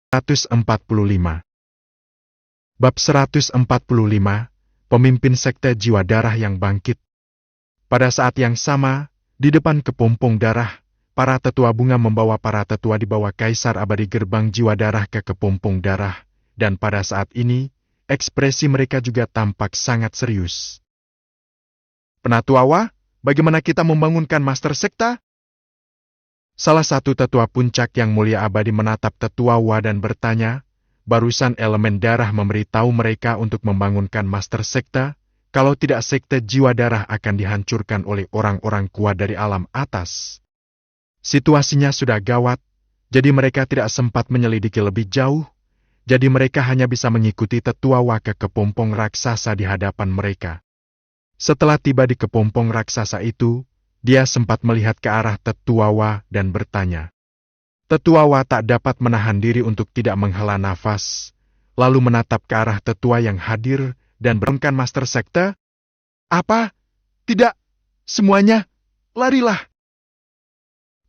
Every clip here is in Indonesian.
145. Bab 145, Pemimpin Sekte Jiwa Darah yang Bangkit. Pada saat yang sama, di depan kepompong darah, para tetua bunga membawa para tetua di bawah Kaisar Abadi gerbang Jiwa Darah ke kepompong darah, dan pada saat ini, ekspresi mereka juga tampak sangat serius. Penatuawa, bagaimana kita membangunkan Master Sekta? Salah satu tetua puncak yang mulia abadi menatap tetua Wa dan bertanya, barusan elemen darah memberitahu mereka untuk membangunkan Master Sekta, kalau tidak Sekte Jiwa Darah akan dihancurkan oleh orang-orang kuat dari alam atas. Situasinya sudah gawat, jadi mereka tidak sempat menyelidiki lebih jauh, jadi mereka hanya bisa mengikuti tetua Wa ke kepompong raksasa di hadapan mereka. Setelah tiba di kepompong raksasa itu, dia sempat melihat ke arah tetua Wa dan bertanya. Tetua Wa tak dapat menahan diri untuk tidak menghela nafas, lalu menatap ke arah tetua yang hadir dan berengkan Master Sekte. Apa? Tidak. Semuanya. Larilah.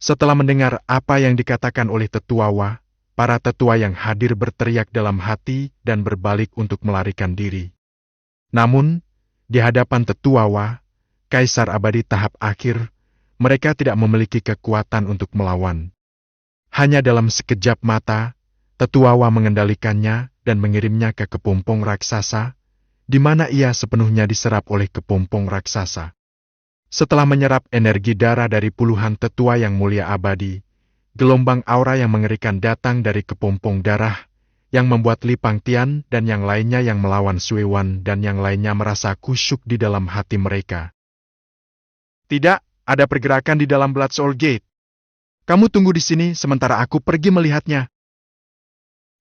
Setelah mendengar apa yang dikatakan oleh tetua Wa, para tetua yang hadir berteriak dalam hati dan berbalik untuk melarikan diri. Namun, di hadapan tetua Wa, Kaisar Abadi tahap akhir, mereka tidak memiliki kekuatan untuk melawan. Hanya dalam sekejap mata, tetua Wa mengendalikannya dan mengirimnya ke kepompong raksasa, di mana ia sepenuhnya diserap oleh kepompong raksasa. Setelah menyerap energi darah dari puluhan tetua yang mulia abadi, gelombang aura yang mengerikan datang dari kepompong darah, yang membuat Li Pangtian dan yang lainnya yang melawan Sui Wan dan yang lainnya merasa kusyuk di dalam hati mereka. Tidak, ada pergerakan di dalam Blood Soul Gate. Kamu tunggu di sini sementara aku pergi melihatnya.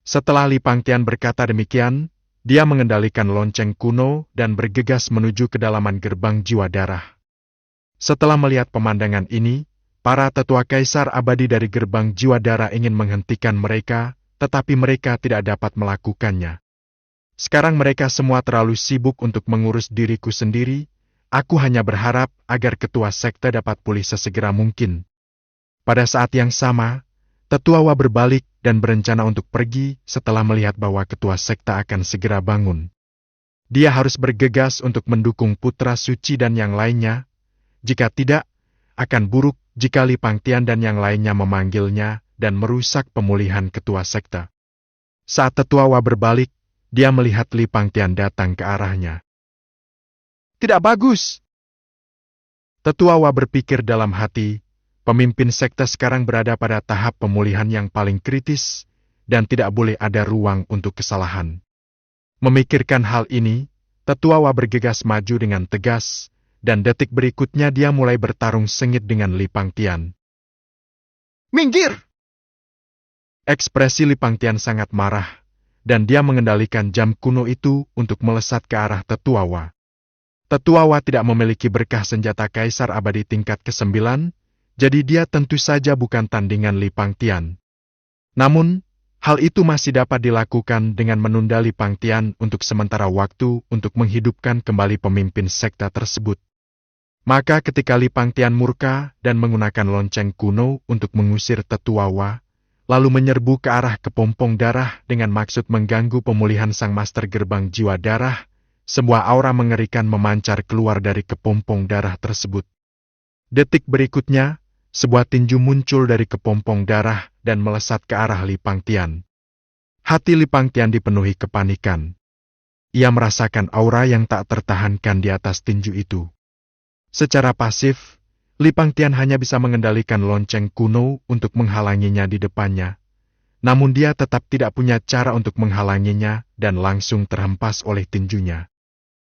Setelah Li Pangtian berkata demikian, dia mengendalikan lonceng kuno dan bergegas menuju kedalaman gerbang Jiwa Darah. Setelah melihat pemandangan ini, para tetua Kaisar Abadi dari gerbang Jiwa Darah ingin menghentikan mereka, tetapi mereka tidak dapat melakukannya. Sekarang mereka semua terlalu sibuk untuk mengurus diriku sendiri. Aku hanya berharap agar ketua sekte dapat pulih sesegera mungkin. Pada saat yang sama, tetua Wa berbalik dan berencana untuk pergi setelah melihat bahwa ketua sekte akan segera bangun. Dia harus bergegas untuk mendukung putra suci dan yang lainnya. Jika tidak, akan buruk jika Li Pangtian dan yang lainnya memanggilnya dan merusak pemulihan ketua sekte. Saat tetua Wa berbalik, dia melihat Li Pangtian datang ke arahnya. Tidak bagus. Tetua Wa berpikir dalam hati, pemimpin sekte sekarang berada pada tahap pemulihan yang paling kritis, dan tidak boleh ada ruang untuk kesalahan. Memikirkan hal ini, Tetua Wa bergegas maju dengan tegas, dan detik berikutnya dia mulai bertarung sengit dengan Li Pangtian. Minggir! Ekspresi Li Pangtian sangat marah, dan dia mengendalikan jam kuno itu untuk melesat ke arah Tetua Wa. Tetua Wa tidak memiliki berkah senjata Kaisar Abadi tingkat ke-9, jadi dia tentu saja bukan tandingan Li Pangtian. Namun, hal itu masih dapat dilakukan dengan menunda Li Pangtian untuk sementara waktu untuk menghidupkan kembali pemimpin sekte tersebut. Maka ketika Li Pangtian murka dan menggunakan lonceng kuno untuk mengusir Tetua Wa, lalu menyerbu ke arah kepompong darah dengan maksud mengganggu pemulihan sang Master Gerbang Jiwa Darah, sebuah aura mengerikan memancar keluar dari kepompong darah tersebut. Detik berikutnya, sebuah tinju muncul dari kepompong darah dan melesat ke arah Li Pangtian. Hati Li Pangtian dipenuhi kepanikan. Ia merasakan aura yang tak tertahankan di atas tinju itu. Secara pasif, Li Pangtian hanya bisa mengendalikan lonceng kuno untuk menghalanginya di depannya. Namun dia tetap tidak punya cara untuk menghalanginya dan langsung terhempas oleh tinjunya.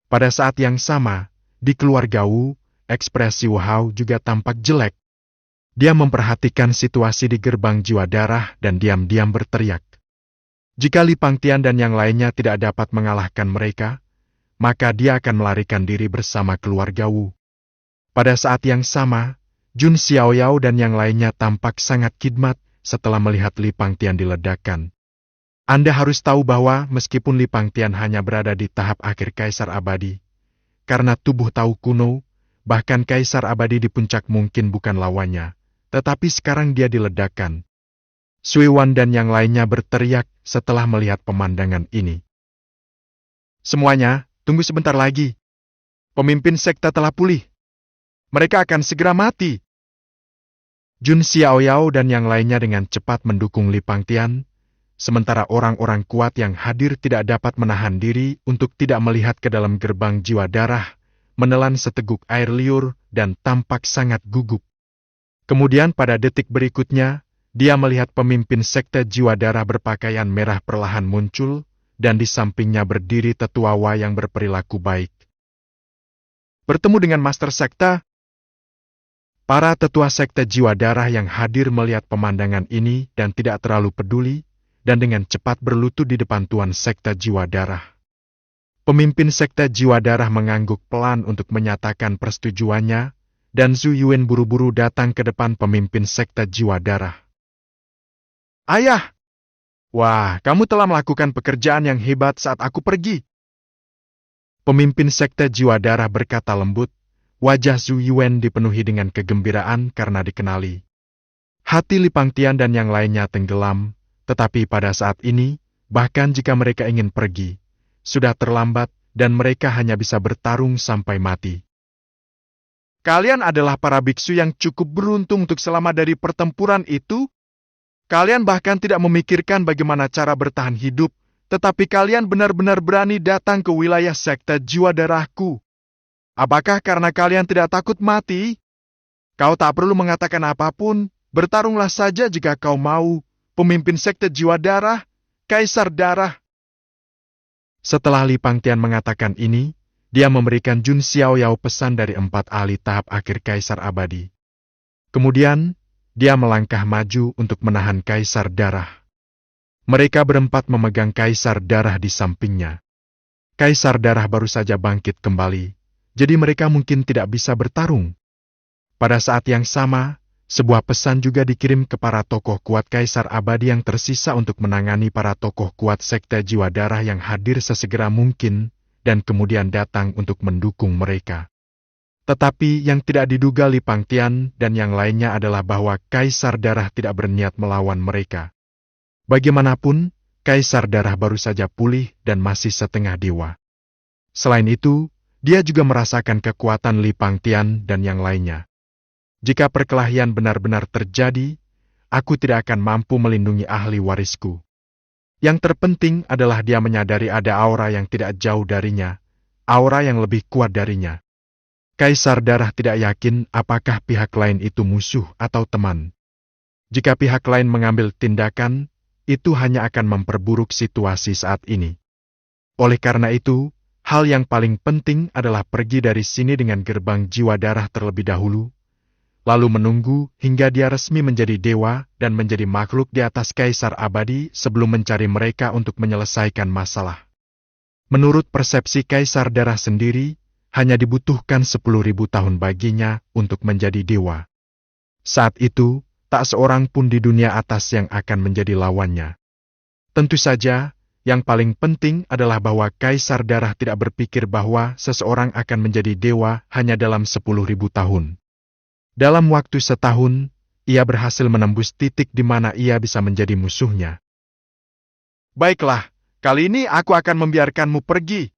Pada saat yang sama, di keluarga Wu, ekspresi Wu Hao juga tampak jelek. Dia memperhatikan situasi di gerbang Jiwa Darah dan diam-diam berteriak. Jika Li Pangtian dan yang lainnya tidak dapat mengalahkan mereka, maka dia akan melarikan diri bersama keluarga Wu. Pada saat yang sama, Jun Xiaoyao dan yang lainnya tampak sangat khidmat setelah melihat Li Pangtian diledakkan. Anda harus tahu bahwa meskipun Li Pangtian hanya berada di tahap akhir Kaisar Abadi, karena tubuh tahu kuno, bahkan Kaisar Abadi di puncak mungkin bukan lawannya, tetapi sekarang dia diledakkan. Sui Wan dan yang lainnya berteriak setelah melihat pemandangan ini. Semuanya, tunggu sebentar lagi. Pemimpin sekte telah pulih. Mereka akan segera mati. Jun Xiaoyao dan yang lainnya dengan cepat mendukung Li Pangtian, sementara orang-orang kuat yang hadir tidak dapat menahan diri untuk tidak melihat ke dalam gerbang jiwa darah, menelan seteguk air liur dan tampak sangat gugup. Kemudian pada detik berikutnya, dia melihat pemimpin sekte jiwa darah berpakaian merah perlahan muncul, dan di sampingnya berdiri tetua Wa yang berperilaku baik. Bertemu dengan master sekte. Para tetua sekte jiwa darah yang hadir melihat pemandangan ini dan tidak terlalu peduli, dan dengan cepat berlutut di depan tuan sekte jiwa darah. Pemimpin sekte jiwa darah mengangguk pelan untuk menyatakan persetujuannya, dan Zhu Yuan buru-buru datang ke depan pemimpin sekte jiwa darah. Ayah! Wah, kamu telah melakukan pekerjaan yang hebat saat aku pergi. Pemimpin sekte jiwa darah berkata lembut, wajah Zhu Yuan dipenuhi dengan kegembiraan karena dikenali. Hati Li Pangtian dan yang lainnya tenggelam, tetapi pada saat ini, bahkan jika mereka ingin pergi, sudah terlambat dan mereka hanya bisa bertarung sampai mati. Kalian adalah para biksu yang cukup beruntung untuk selamat dari pertempuran itu. Kalian bahkan tidak memikirkan bagaimana cara bertahan hidup, tetapi kalian benar-benar berani datang ke wilayah sekte jiwa darahku. Apakah karena kalian tidak takut mati? Kau tak perlu mengatakan apapun, bertarunglah saja jika kau mau, pemimpin sekte jiwa darah, kaisar darah. Setelah Li Pangtian mengatakan ini, dia memberikan Jun Xiaoyao pesan dari 4 ahli tahap akhir kaisar abadi. Kemudian, dia melangkah maju untuk menahan kaisar darah. Mereka berempat memegang kaisar darah di sampingnya. Kaisar darah baru saja bangkit kembali, jadi mereka mungkin tidak bisa bertarung. Pada saat yang sama, sebuah pesan juga dikirim ke para tokoh kuat kaisar abadi yang tersisa untuk menangani para tokoh kuat sekte jiwa darah yang hadir sesegera mungkin, dan kemudian datang untuk mendukung mereka. Tetapi yang tidak diduga Li Pangtian dan yang lainnya adalah bahwa kaisar darah tidak berniat melawan mereka. Bagaimanapun, kaisar darah baru saja pulih dan masih setengah dewa. Selain itu, dia juga merasakan kekuatan Li Pangtian dan yang lainnya. Jika perkelahian benar-benar terjadi, aku tidak akan mampu melindungi ahli warisku. Yang terpenting adalah dia menyadari ada aura yang tidak jauh darinya, aura yang lebih kuat darinya. Kaisar darah tidak yakin apakah pihak lain itu musuh atau teman. Jika pihak lain mengambil tindakan, itu hanya akan memperburuk situasi saat ini. Oleh karena itu, hal yang paling penting adalah pergi dari sini dengan gerbang jiwa darah terlebih dahulu, lalu menunggu hingga dia resmi menjadi dewa dan menjadi makhluk di atas kaisar abadi sebelum mencari mereka untuk menyelesaikan masalah. Menurut persepsi kaisar darah sendiri, hanya dibutuhkan 10.000 tahun baginya untuk menjadi dewa. Saat itu, tak seorang pun di dunia atas yang akan menjadi lawannya. Tentu saja, yang paling penting adalah bahwa kaisar darah tidak berpikir bahwa seseorang akan menjadi dewa hanya dalam 10.000 tahun. Dalam waktu setahun, ia berhasil menembus titik di mana ia bisa menjadi musuhnya. Baiklah, kali ini aku akan membiarkanmu pergi.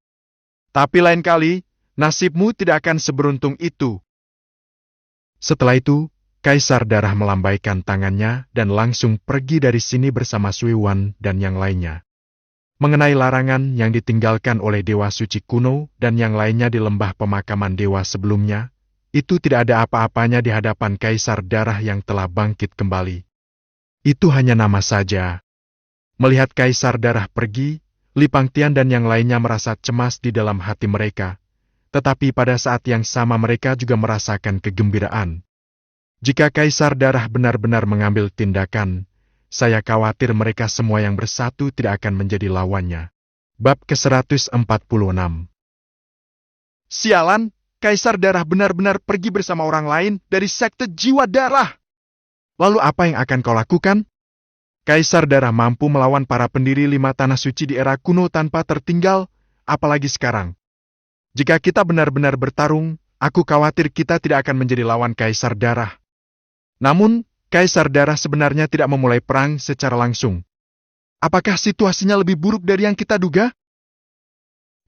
Tapi lain kali, nasibmu tidak akan seberuntung itu. Setelah itu, kaisar darah melambaikan tangannya dan langsung pergi dari sini bersama Sui Wan dan yang lainnya. Mengenai larangan yang ditinggalkan oleh Dewa Suci kuno dan yang lainnya di lembah pemakaman dewa sebelumnya, itu tidak ada apa-apanya di hadapan kaisar darah yang telah bangkit kembali. Itu hanya nama saja. Melihat kaisar darah pergi, Li Pangtian dan yang lainnya merasa cemas di dalam hati mereka. Tetapi pada saat yang sama mereka juga merasakan kegembiraan. Jika kaisar darah benar-benar mengambil tindakan, saya khawatir mereka semua yang bersatu tidak akan menjadi lawannya. Bab ke-146. Sialan, kaisar darah benar-benar pergi bersama orang lain dari sekte jiwa darah. Lalu apa yang akan kau lakukan? Kaisar darah mampu melawan para pendiri 5 tanah suci di era kuno tanpa tertinggal, apalagi sekarang. Jika kita benar-benar bertarung, aku khawatir kita tidak akan menjadi lawan kaisar darah. Namun, kaisar darah sebenarnya tidak memulai perang secara langsung. Apakah situasinya lebih buruk dari yang kita duga?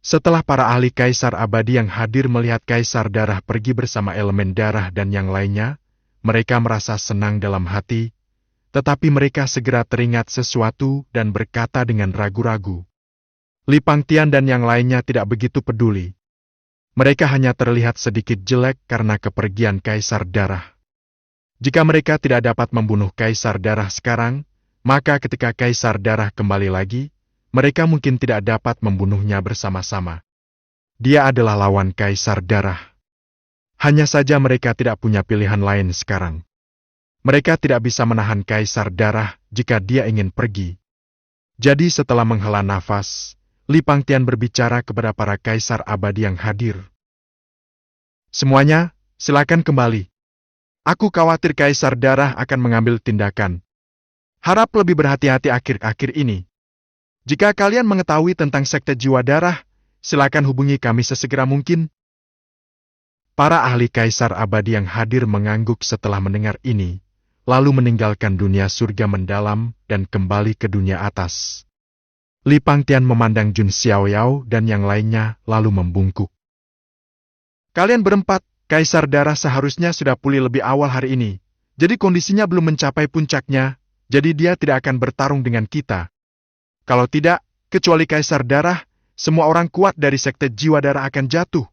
Setelah para ahli kaisar abadi yang hadir melihat kaisar darah pergi bersama elemen darah dan yang lainnya, mereka merasa senang dalam hati, tetapi mereka segera teringat sesuatu dan berkata dengan ragu-ragu. Li Pangtian dan yang lainnya tidak begitu peduli. Mereka hanya terlihat sedikit jelek karena kepergian kaisar darah. Jika mereka tidak dapat membunuh kaisar darah sekarang, maka ketika kaisar darah kembali lagi, mereka mungkin tidak dapat membunuhnya bersama-sama. Dia adalah lawan kaisar darah. Hanya saja mereka tidak punya pilihan lain sekarang. Mereka tidak bisa menahan kaisar darah jika dia ingin pergi. Jadi setelah menghela nafas, Li Pangtian berbicara kepada para kaisar abadi yang hadir. Semuanya, silakan kembali. Aku khawatir kaisar darah akan mengambil tindakan. Harap lebih berhati-hati akhir-akhir ini. Jika kalian mengetahui tentang sekte jiwa darah, silakan hubungi kami sesegera mungkin. Para ahli kaisar abadi yang hadir mengangguk setelah mendengar ini, lalu meninggalkan dunia surga mendalam dan kembali ke dunia atas. Li Pangtian memandang Jun Xiaoyao dan yang lainnya lalu membungkuk. Kalian berempat, kaisar darah seharusnya sudah pulih lebih awal hari ini. Jadi kondisinya belum mencapai puncaknya, jadi dia tidak akan bertarung dengan kita. Kalau tidak, kecuali kaisar darah, semua orang kuat dari sekte jiwa darah akan jatuh.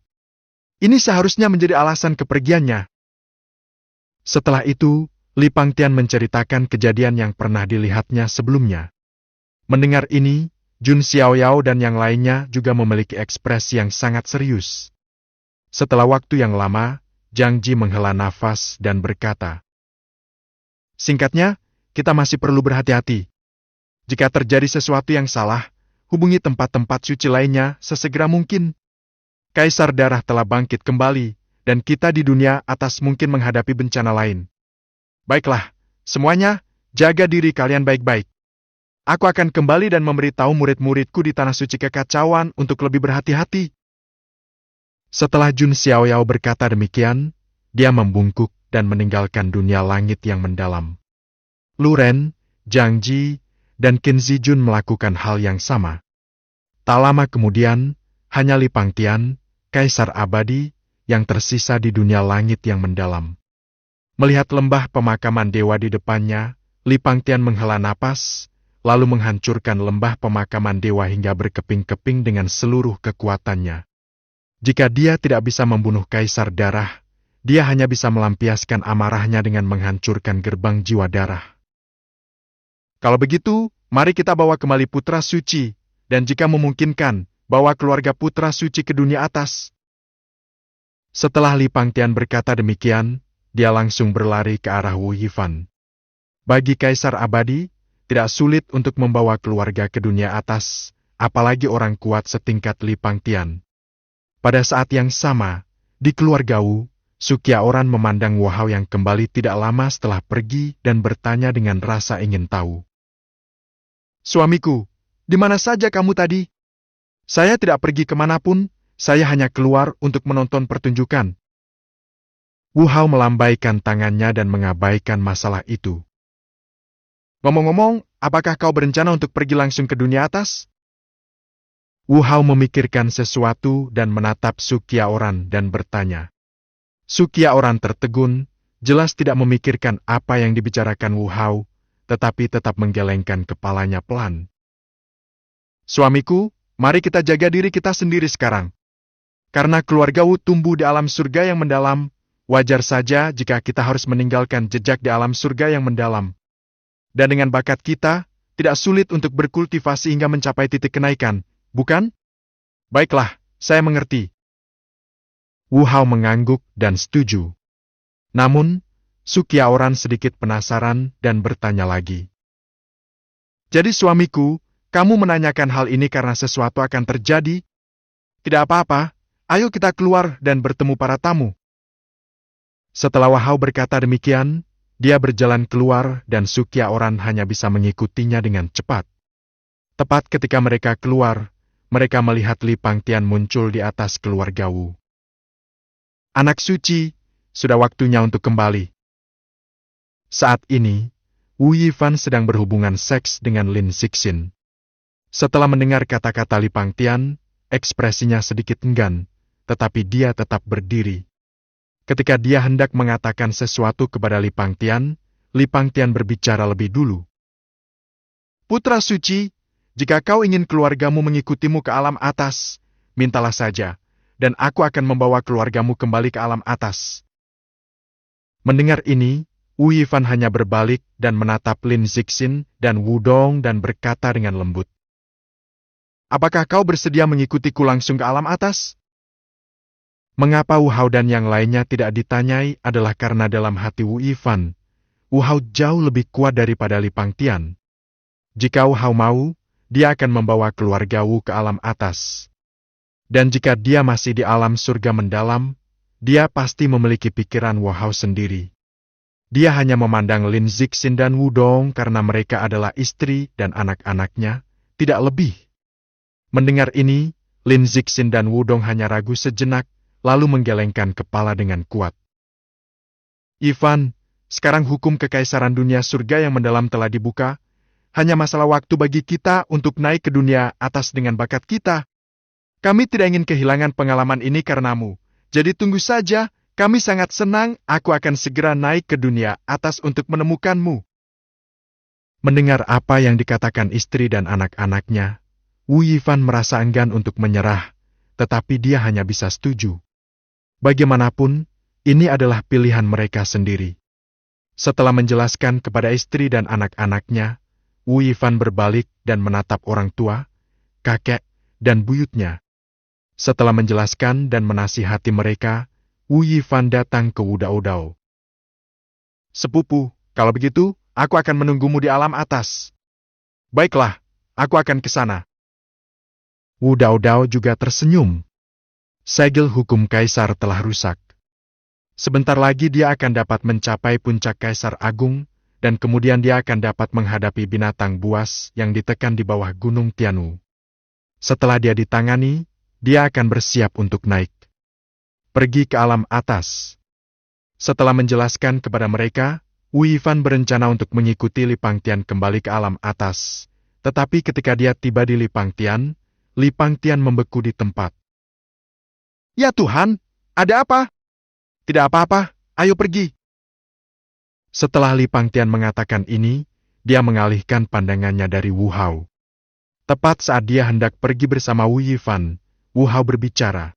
Ini seharusnya menjadi alasan kepergiannya. Setelah itu, Li Pangtian menceritakan kejadian yang pernah dilihatnya sebelumnya. Mendengar ini, Jun Xiaoyao dan yang lainnya juga memiliki ekspresi yang sangat serius. Setelah waktu yang lama, Zhang Ji menghela nafas dan berkata, "Singkatnya, kita masih perlu berhati-hati. Jika terjadi sesuatu yang salah, hubungi tempat-tempat suci lainnya sesegera mungkin. Kaisar darah telah bangkit kembali, dan kita di dunia atas mungkin menghadapi bencana lain. Baiklah, semuanya, jaga diri kalian baik-baik. Aku akan kembali dan memberitahu murid-muridku di Tanah Suci Kekacauan untuk lebih berhati-hati." Setelah Jun Xiaoyao berkata demikian, dia membungkuk dan meninggalkan dunia langit yang mendalam. Lu Ren, Zhang Ji, dan Qin Zijun melakukan hal yang sama. Tak lama kemudian, hanya Li Pangtian, kaisar abadi, yang tersisa di dunia langit yang mendalam. Melihat lembah pemakaman dewa di depannya, Li Pangtian menghela napas, lalu menghancurkan lembah pemakaman dewa hingga berkeping-keping dengan seluruh kekuatannya. Jika dia tidak bisa membunuh kaisar darah, dia hanya bisa melampiaskan amarahnya dengan menghancurkan gerbang jiwa darah. Kalau begitu, mari kita bawa kembali putra suci, dan jika memungkinkan, bawa keluarga putra suci ke dunia atas. Setelah Li Pangtian berkata demikian, dia langsung berlari ke arah Wu Yifan. Bagi kaisar abadi, tidak sulit untuk membawa keluarga ke dunia atas, apalagi orang kuat setingkat Li Pangtian. Pada saat yang sama, di keluarga Wu, Sukyaoran memandang Wu Hao yang kembali tidak lama setelah pergi dan bertanya dengan rasa ingin tahu. "Suamiku, di mana saja kamu tadi? Saya tidak pergi kemanapun, saya hanya keluar untuk menonton pertunjukan." Wu Hao melambaikan tangannya dan mengabaikan masalah itu. "Ngomong-ngomong, apakah kau berencana untuk pergi langsung ke dunia atas?" Wu Hao memikirkan sesuatu dan menatap Sukyaoran dan bertanya. Sukyaoran tertegun, jelas tidak memikirkan apa yang dibicarakan Wu Hao, tetapi tetap menggelengkan kepalanya pelan. "Suamiku, mari kita jaga diri kita sendiri sekarang. Karena keluarga Wu tumbuh di alam surga yang mendalam, wajar saja jika kita harus meninggalkan jejak di alam surga yang mendalam. Dan dengan bakat kita, tidak sulit untuk berkultivasi hingga mencapai titik kenaikan, bukan? Baiklah, saya mengerti." Wu Hao mengangguk dan setuju. Namun, Sukyaoran sedikit penasaran dan bertanya lagi. "Jadi suamiku, kamu menanyakan hal ini karena sesuatu akan terjadi? Tidak apa-apa, ayo kita keluar dan bertemu para tamu." Setelah Wu Hao berkata demikian, dia berjalan keluar dan Sukyaoran hanya bisa mengikutinya dengan cepat. Tepat ketika mereka keluar, mereka melihat Li Pangtian muncul di atas keluarga Wu. "Anak suci, sudah waktunya untuk kembali." Saat ini, Wu Yifan sedang berhubungan seks dengan Lin Zixin. Setelah mendengar kata-kata Li Pangtian, ekspresinya sedikit enggan, tetapi dia tetap berdiri. Ketika dia hendak mengatakan sesuatu kepada Li Pangtian berbicara lebih dulu. Putra suci, jika kau ingin keluargamu mengikutimu ke alam atas, mintalah saja, dan aku akan membawa keluargamu kembali ke alam atas. Mendengar ini, Wu Yifan hanya berbalik dan menatap Lin Zixin dan Wudong dan berkata dengan lembut. Apakah kau bersedia mengikutiku langsung ke alam atas? Mengapa Wu Hao dan yang lainnya tidak ditanyai adalah karena dalam hati Wu Yifan, Wu Hao jauh lebih kuat daripada Li Pangtian. Jika Wu Hao mau, dia akan membawa keluarga Wu ke alam atas. Dan jika dia masih di alam surga mendalam, dia pasti memiliki pikiran Wu Hao sendiri. Dia hanya memandang Lin Zixin dan Wudong karena mereka adalah istri dan anak-anaknya, tidak lebih. Mendengar ini, Lin Zixin dan Wudong hanya ragu sejenak, lalu menggelengkan kepala dengan kuat. Yifan, sekarang hukum kekaisaran dunia surga yang mendalam telah dibuka. Hanya masalah waktu bagi kita untuk naik ke dunia atas dengan bakat kita. Kami tidak ingin kehilangan pengalaman ini karenamu. Jadi tunggu saja, kami sangat senang, aku akan segera naik ke dunia atas untuk menemukanmu. Mendengar apa yang dikatakan istri dan anak-anaknya, Wu Yifan merasa enggan untuk menyerah, tetapi dia hanya bisa setuju. Bagaimanapun, ini adalah pilihan mereka sendiri. Setelah menjelaskan kepada istri dan anak-anaknya, Wu Yifan berbalik dan menatap orang tua, kakek, dan buyutnya. Setelah menjelaskan dan menasihati mereka, Wu Yifan datang ke Wu Dao Dao. Sepupu, kalau begitu, aku akan menunggumu di alam atas. Baiklah, aku akan ke sana. Wu Dao Dao juga tersenyum. Segel hukum kaisar telah rusak. Sebentar lagi dia akan dapat mencapai puncak Kaisar Agung, dan kemudian dia akan dapat menghadapi binatang buas yang ditekan di bawah Gunung Tianu. Setelah dia ditangani, dia akan bersiap untuk naik. Pergi ke alam atas. Setelah menjelaskan kepada mereka, Wu Yifan berencana untuk mengikuti Li Pangtian kembali ke alam atas. Tetapi ketika dia tiba di Li Pangtian membeku di tempat. Ya Tuhan, ada apa? Tidak apa-apa, ayo pergi. Setelah Li Pangtian mengatakan ini, dia mengalihkan pandangannya dari Wu Hao. Tepat saat dia hendak pergi bersama Wu Yifan, Wu Hao berbicara.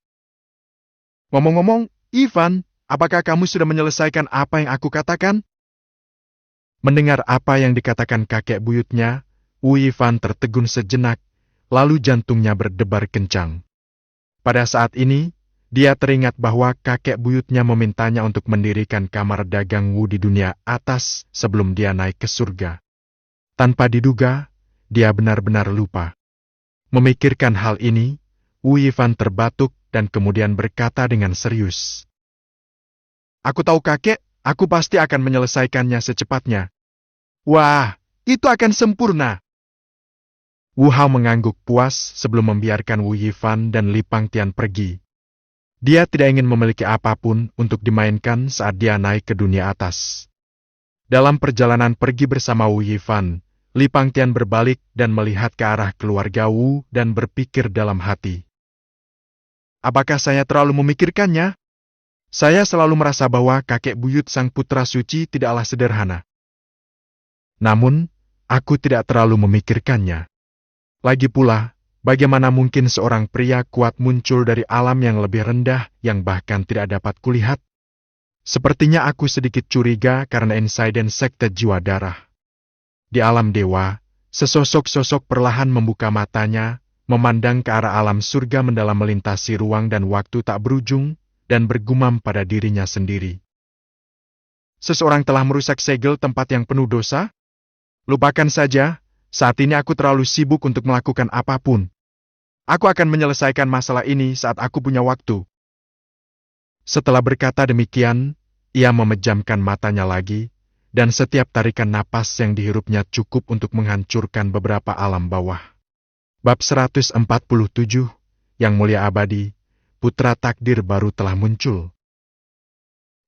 Ngomong-ngomong, Yifan, apakah kamu sudah menyelesaikan apa yang aku katakan? Mendengar apa yang dikatakan kakek buyutnya, Wu Yifan tertegun sejenak, lalu jantungnya berdebar kencang. Pada saat ini, dia teringat bahwa kakek buyutnya memintanya untuk mendirikan kamar dagang Wu di dunia atas sebelum dia naik ke surga. Tanpa diduga, dia benar-benar lupa. Memikirkan hal ini, Wu Yifan terbatuk dan kemudian berkata dengan serius. Aku tahu kakek, aku pasti akan menyelesaikannya secepatnya. Wah, itu akan sempurna. Wu Hao mengangguk puas sebelum membiarkan Wu Yifan dan Li Pangtian pergi. Dia tidak ingin memiliki apapun untuk dimainkan saat dia naik ke dunia atas. Dalam perjalanan pergi bersama Wu Yifan, Li Pangtian berbalik dan melihat ke arah keluarga Wu dan berpikir dalam hati. Apakah saya terlalu memikirkannya? Saya selalu merasa bahwa kakek buyut sang putra suci tidaklah sederhana. Namun, aku tidak terlalu memikirkannya. Lagi pula, bagaimana mungkin seorang pria kuat muncul dari alam yang lebih rendah yang bahkan tidak dapat kulihat? Sepertinya aku sedikit curiga karena insiden sekte jiwa darah. Di alam dewa, sesosok-sosok perlahan membuka matanya, memandang ke arah alam surga mendalam melintasi ruang dan waktu tak berujung, dan bergumam pada dirinya sendiri. Seseorang telah merusak segel tempat yang penuh dosa? Lupakan saja. Saat ini aku terlalu sibuk untuk melakukan apapun. Aku akan menyelesaikan masalah ini saat aku punya waktu. Setelah berkata demikian, ia memejamkan matanya lagi, dan setiap tarikan napas yang dihirupnya cukup untuk menghancurkan beberapa alam bawah. Bab 147, Yang Mulia Abadi, Putra Takdir baru telah muncul.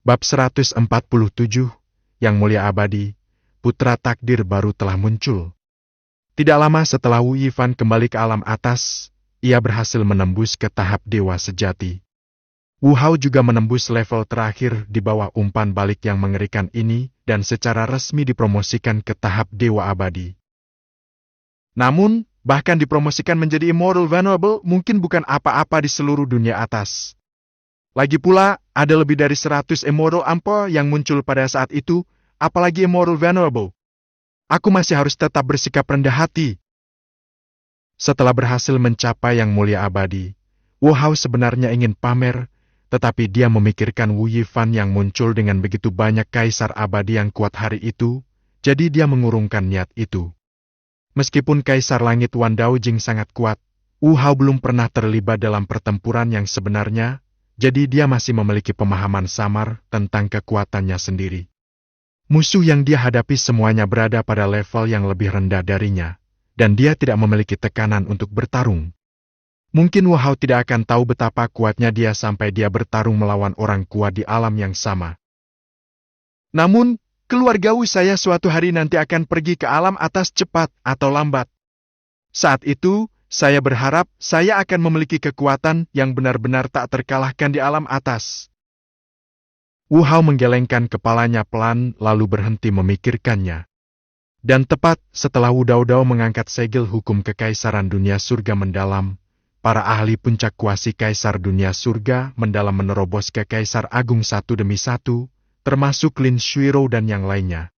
Bab 147, Yang Mulia Abadi, putra takdir baru telah muncul. Tidak lama setelah Wu Yifan kembali ke alam atas, ia berhasil menembus ke tahap dewa sejati. Wu Hao juga menembus level terakhir di bawah umpan balik yang mengerikan ini dan secara resmi dipromosikan ke tahap dewa abadi. Namun, bahkan dipromosikan menjadi Immortal Venerable mungkin bukan apa-apa di seluruh dunia atas. Lagi pula, ada lebih dari 100 Immortal Emperor yang muncul pada saat itu, apalagi Immortal Venerable. Aku masih harus tetap bersikap rendah hati. Setelah berhasil mencapai yang mulia abadi, Wu Hao sebenarnya ingin pamer, tetapi dia memikirkan Wu Yifan yang muncul dengan begitu banyak kaisar abadi yang kuat hari itu, jadi dia mengurungkan niat itu. Meskipun Kaisar Langit Wan Daojing sangat kuat, Wu Hao belum pernah terlibat dalam pertempuran yang sebenarnya, jadi dia masih memiliki pemahaman samar tentang kekuatannya sendiri. Musuh yang dia hadapi semuanya berada pada level yang lebih rendah darinya, dan dia tidak memiliki tekanan untuk bertarung. Mungkin Wu Hao tidak akan tahu betapa kuatnya dia sampai dia bertarung melawan orang kuat di alam yang sama. Namun, keluarga Wu saya suatu hari nanti akan pergi ke alam atas cepat atau lambat. Saat itu, saya berharap saya akan memiliki kekuatan yang benar-benar tak terkalahkan di alam atas. Wu Hao menggelengkan kepalanya pelan lalu berhenti memikirkannya. Dan tepat setelah Wu Daodao mengangkat segel hukum kekaisaran dunia surga mendalam, para ahli puncak kuasi kaisar dunia surga mendalam menerobos ke kaisar agung satu demi satu, termasuk Lin Shuiro dan yang lainnya.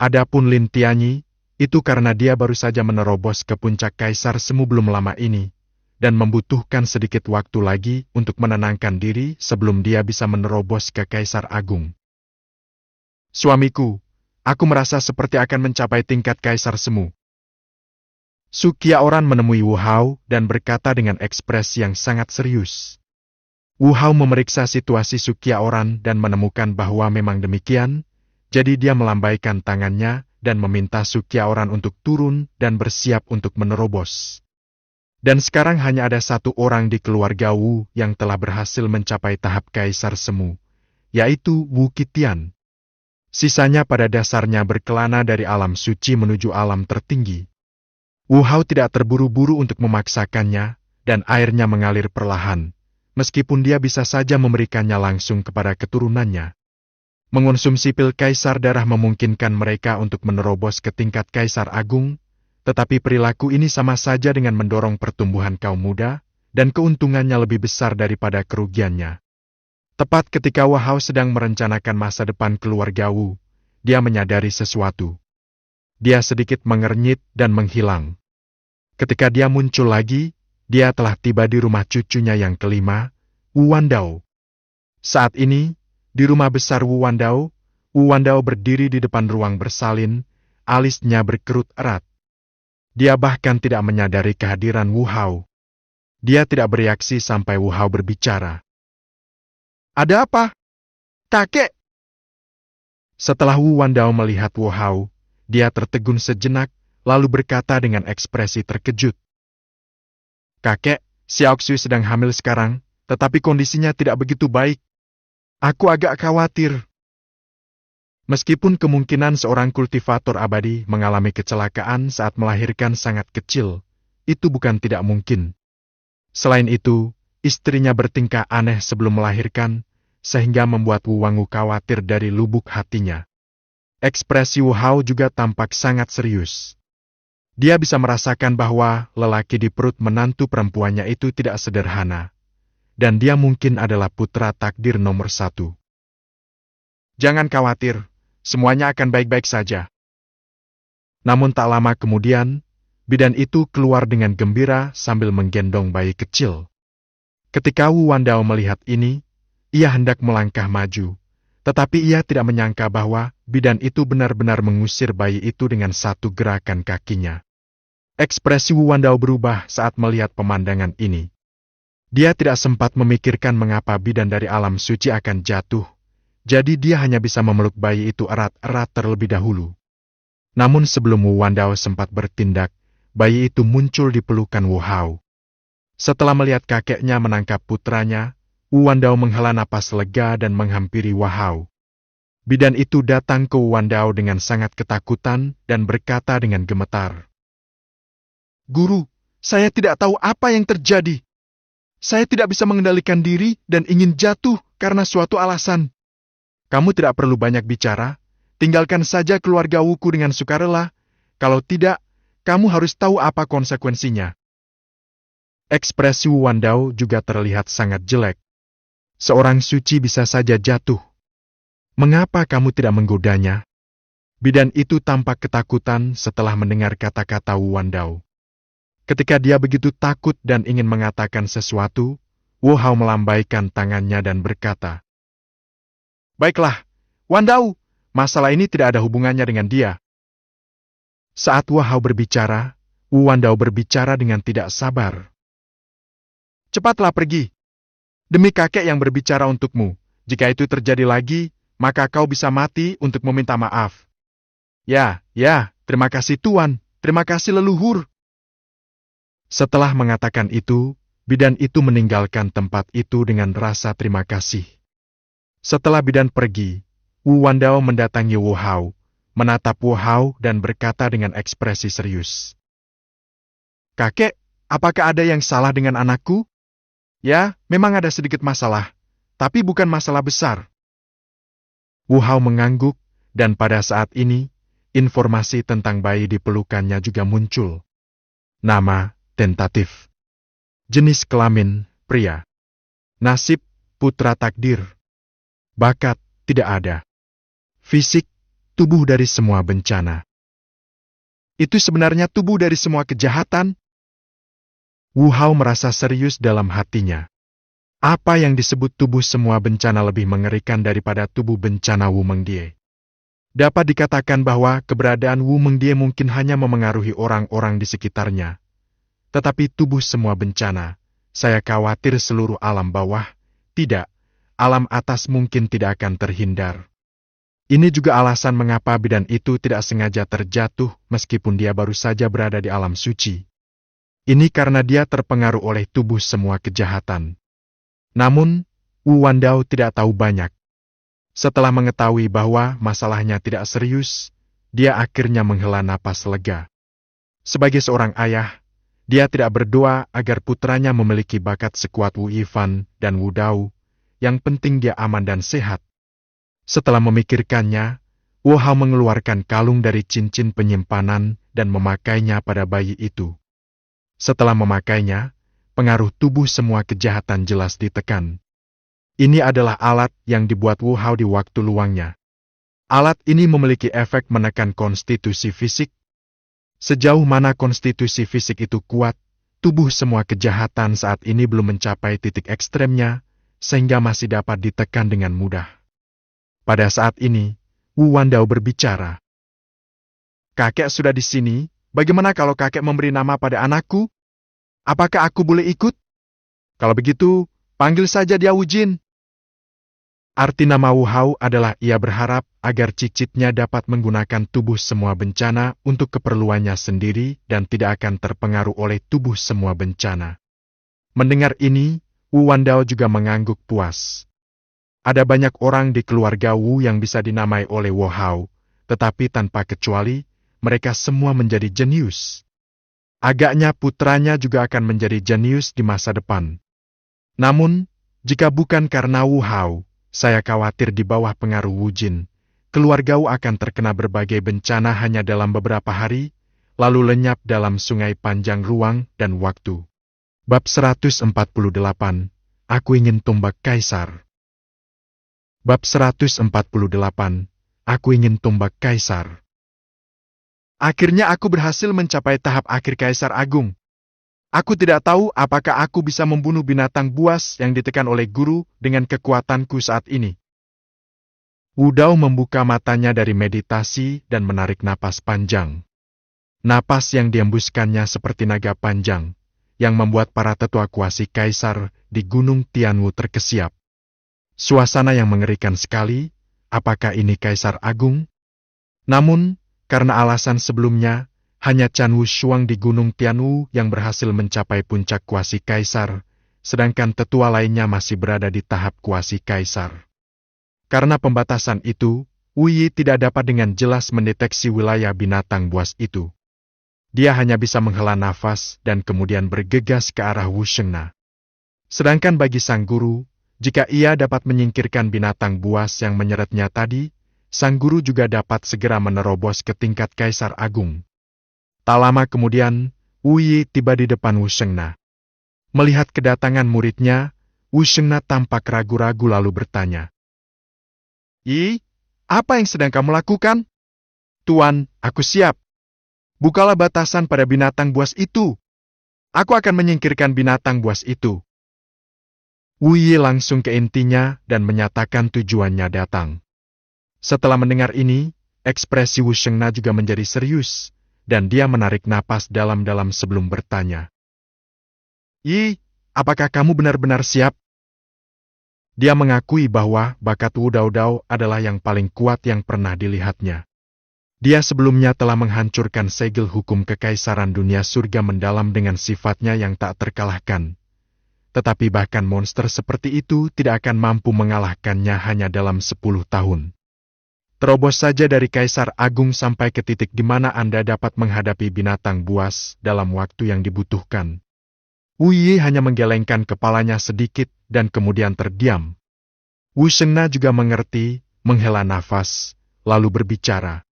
Adapun Lin Tianyi, itu karena dia baru saja menerobos ke puncak kaisar semu belum lama ini, dan membutuhkan sedikit waktu lagi untuk menenangkan diri sebelum dia bisa menerobos ke kaisar agung. Suamiku, aku merasa seperti akan mencapai tingkat kaisar semu. Su Qiaoran menemui Wu Hao dan berkata dengan ekspresi yang sangat serius. Wu Hao memeriksa situasi Su Qiaoran dan menemukan bahwa memang demikian, jadi dia melambaikan tangannya dan meminta Su Qiaoran untuk turun dan bersiap untuk menerobos. Dan sekarang hanya ada satu orang di keluarga Wu yang telah berhasil mencapai tahap kaisar semu, yaitu Wu Qitian. Sisanya pada dasarnya berkelana dari alam suci menuju alam tertinggi. Wu Hao tidak terburu-buru untuk memaksakannya, dan airnya mengalir perlahan, meskipun dia bisa saja memberikannya langsung kepada keturunannya. Mengonsumsi pil kaisar darah memungkinkan mereka untuk menerobos ke tingkat kaisar agung, tetapi perilaku ini sama saja dengan mendorong pertumbuhan kaum muda, dan keuntungannya lebih besar daripada kerugiannya. Tepat ketika Wu Hao sedang merencanakan masa depan keluarga Wu, dia menyadari sesuatu. Dia sedikit mengernyit dan menghilang. Ketika dia muncul lagi, dia telah tiba di rumah cucunya yang kelima, Wu Wandao. Saat ini, di rumah besar Wu Wandao berdiri di depan ruang bersalin, alisnya berkerut erat. Dia bahkan tidak menyadari kehadiran Wu Hao. Dia tidak bereaksi sampai Wu Hao berbicara. Ada apa? Kakek! Setelah Wu Wandao melihat Wu Hao, dia tertegun sejenak, lalu berkata dengan ekspresi terkejut. Kakek, Xiaoxu sedang hamil sekarang, tetapi kondisinya tidak begitu baik. Aku agak khawatir. Meskipun kemungkinan seorang kultivator abadi mengalami kecelakaan saat melahirkan sangat kecil, itu bukan tidak mungkin. Selain itu, istrinya bertingkah aneh sebelum melahirkan, sehingga membuat Wu Wangu khawatir dari lubuk hatinya. Ekspresi Wu Hao juga tampak sangat serius. Dia bisa merasakan bahwa lelaki di perut menantu perempuannya itu tidak sederhana, dan dia mungkin adalah putra takdir nomor 1. Jangan khawatir. Semuanya akan baik-baik saja. Namun tak lama kemudian, bidan itu keluar dengan gembira sambil menggendong bayi kecil. Ketika Wu Wandao melihat ini, ia hendak melangkah maju, tetapi ia tidak menyangka bahwa bidan itu benar-benar mengusir bayi itu dengan satu gerakan kakinya. Ekspresi Wu Wandao berubah saat melihat pemandangan ini. Dia tidak sempat memikirkan mengapa bidan dari alam suci akan jatuh. Jadi dia hanya bisa memeluk bayi itu erat-erat terlebih dahulu. Namun sebelum Wu Wandao sempat bertindak, bayi itu muncul di pelukan Wu Hao. Setelah melihat kakeknya menangkap putranya, Wu Wandao menghela napas lega dan menghampiri Wu Hao. Bidan itu datang ke Wu Wandao dengan sangat ketakutan dan berkata dengan gemetar, "Guru, saya tidak tahu apa yang terjadi. Saya tidak bisa mengendalikan diri dan ingin jatuh karena suatu alasan. Kamu tidak perlu banyak bicara, tinggalkan saja keluarga Wuku dengan sukarela. Kalau tidak, kamu harus tahu apa konsekuensinya." Ekspresi Wu Wandao juga terlihat sangat jelek. Seorang suci bisa saja jatuh. Mengapa kamu tidak menggodanya? Bidan itu tampak ketakutan setelah mendengar kata-kata Wu Wandao. Ketika dia begitu takut dan ingin mengatakan sesuatu, Wu Hao melambaikan tangannya dan berkata, "Baiklah, Wandao, masalah ini tidak ada hubungannya dengan dia." Saat Wu Hao berbicara, Wu Wandao berbicara dengan tidak sabar. "Cepatlah pergi. Demi kakek yang berbicara untukmu, jika itu terjadi lagi, maka kau bisa mati untuk meminta maaf." Ya, terima kasih Tuan, terima kasih leluhur." Setelah mengatakan itu, bidan itu meninggalkan tempat itu dengan rasa terima kasih. Setelah bidan pergi, Wu Wandao mendatangi Wu Hao, menatap Wu Hao dan berkata dengan ekspresi serius, "Kakek, apakah ada yang salah dengan anakku?" "Ya, memang ada sedikit masalah, tapi bukan masalah besar." Wu Hao mengangguk, dan pada saat ini, informasi tentang bayi di pelukannya juga muncul. Nama, tentatif. Jenis kelamin, pria. Nasib, putra takdir. Bakat, tidak ada. Fisik, tubuh dari semua bencana. Itu sebenarnya tubuh dari semua kejahatan? Wu Hao merasa serius dalam hatinya. Apa yang disebut tubuh semua bencana lebih mengerikan daripada tubuh bencana Wu Mengdie? Dapat dikatakan bahwa keberadaan Wu Mengdie mungkin hanya memengaruhi orang-orang di sekitarnya. Tetapi tubuh semua bencana, saya khawatir seluruh alam bawah, tidak, alam atas mungkin tidak akan terhindar. Ini juga alasan mengapa bidan itu tidak sengaja terjatuh meskipun dia baru saja berada di alam suci. Ini karena dia terpengaruh oleh tubuh semua kejahatan. Namun, Wu Wandao tidak tahu banyak. Setelah mengetahui bahwa masalahnya tidak serius, dia akhirnya menghela napas lega. Sebagai seorang ayah, dia tidak berdoa agar putranya memiliki bakat sekuat Wu Yifan dan Wu Dao, yang penting dia aman dan sehat. Setelah memikirkannya, Wu Hao mengeluarkan kalung dari cincin penyimpanan dan memakainya pada bayi itu. Setelah memakainya, pengaruh tubuh semua kejahatan jelas ditekan. Ini adalah alat yang dibuat Wu Hao di waktu luangnya. Alat ini memiliki efek menekan konstitusi fisik. Sejauh mana konstitusi fisik itu kuat, tubuh semua kejahatan saat ini belum mencapai titik ekstremnya, sehingga masih dapat ditekan dengan mudah. Pada saat ini, Wu Wandao berbicara. "Kakek sudah di sini, bagaimana kalau kakek memberi nama pada anakku? Apakah aku boleh ikut? Kalau begitu, panggil saja dia Wu Jin." Arti nama Wu Hao adalah ia berharap agar cicitnya dapat menggunakan tubuh semua bencana untuk keperluannya sendiri dan tidak akan terpengaruh oleh tubuh semua bencana. Mendengar ini, Wu Wandao juga mengangguk puas. Ada banyak orang di keluarga Wu yang bisa dinamai oleh Wu Hao, tetapi tanpa kecuali, mereka semua menjadi jenius. Agaknya putranya juga akan menjadi jenius di masa depan. Namun, jika bukan karena Wu Hao, saya khawatir di bawah pengaruh Wu Jin, keluarga Wu akan terkena berbagai bencana hanya dalam beberapa hari, lalu lenyap dalam sungai panjang ruang dan waktu. Bab 148, Aku ingin tumbak Kaisar. Bab 148, Aku ingin tumbak Kaisar. Akhirnya aku berhasil mencapai tahap akhir Kaisar Agung. Aku tidak tahu apakah aku bisa membunuh binatang buas yang ditekan oleh guru dengan kekuatanku saat ini. Wu Dao membuka matanya dari meditasi dan menarik napas panjang. Napas yang dihembuskannya seperti naga panjang, yang membuat para tetua kuasi kaisar di Gunung Tianwu terkesiap. Suasana yang mengerikan sekali, apakah ini Kaisar Agung? Namun, karena alasan sebelumnya, hanya Chan Wushuang di Gunung Tianwu yang berhasil mencapai puncak kuasi kaisar, sedangkan tetua lainnya masih berada di tahap kuasi kaisar. Karena pembatasan itu, Wu Yi tidak dapat dengan jelas mendeteksi wilayah binatang buas itu. Dia hanya bisa menghela nafas dan kemudian bergegas ke arah Wu Shengna. Sedangkan bagi sang guru, jika ia dapat menyingkirkan binatang buas yang menyeretnya tadi, sang guru juga dapat segera menerobos ke tingkat Kaisar Agung. Tak lama kemudian, Wu Yi tiba di depan Wu Shengna. Melihat kedatangan muridnya, Wu Shengna tampak ragu-ragu lalu bertanya, "Yi, apa yang sedang kamu lakukan?" "Tuan, aku siap. Bukalah batasan pada binatang buas itu. Aku akan menyingkirkan binatang buas itu." Wu Yi langsung ke intinya dan menyatakan tujuannya datang. Setelah mendengar ini, ekspresi Wu Shengna juga menjadi serius, dan dia menarik napas dalam-dalam sebelum bertanya, "Yi, apakah kamu benar-benar siap?" Dia mengakui bahwa bakat Wu Daodao adalah yang paling kuat yang pernah dilihatnya. Dia sebelumnya telah menghancurkan segel hukum kekaisaran dunia surga mendalam dengan sifatnya yang tak terkalahkan. Tetapi bahkan monster seperti itu tidak akan mampu mengalahkannya hanya dalam 10 tahun. Terobos saja dari Kaisar Agung sampai ke titik di mana Anda dapat menghadapi binatang buas dalam waktu yang dibutuhkan. Wu Yi hanya menggelengkan kepalanya sedikit dan kemudian terdiam. Wu Shengna juga mengerti, menghela nafas, lalu berbicara.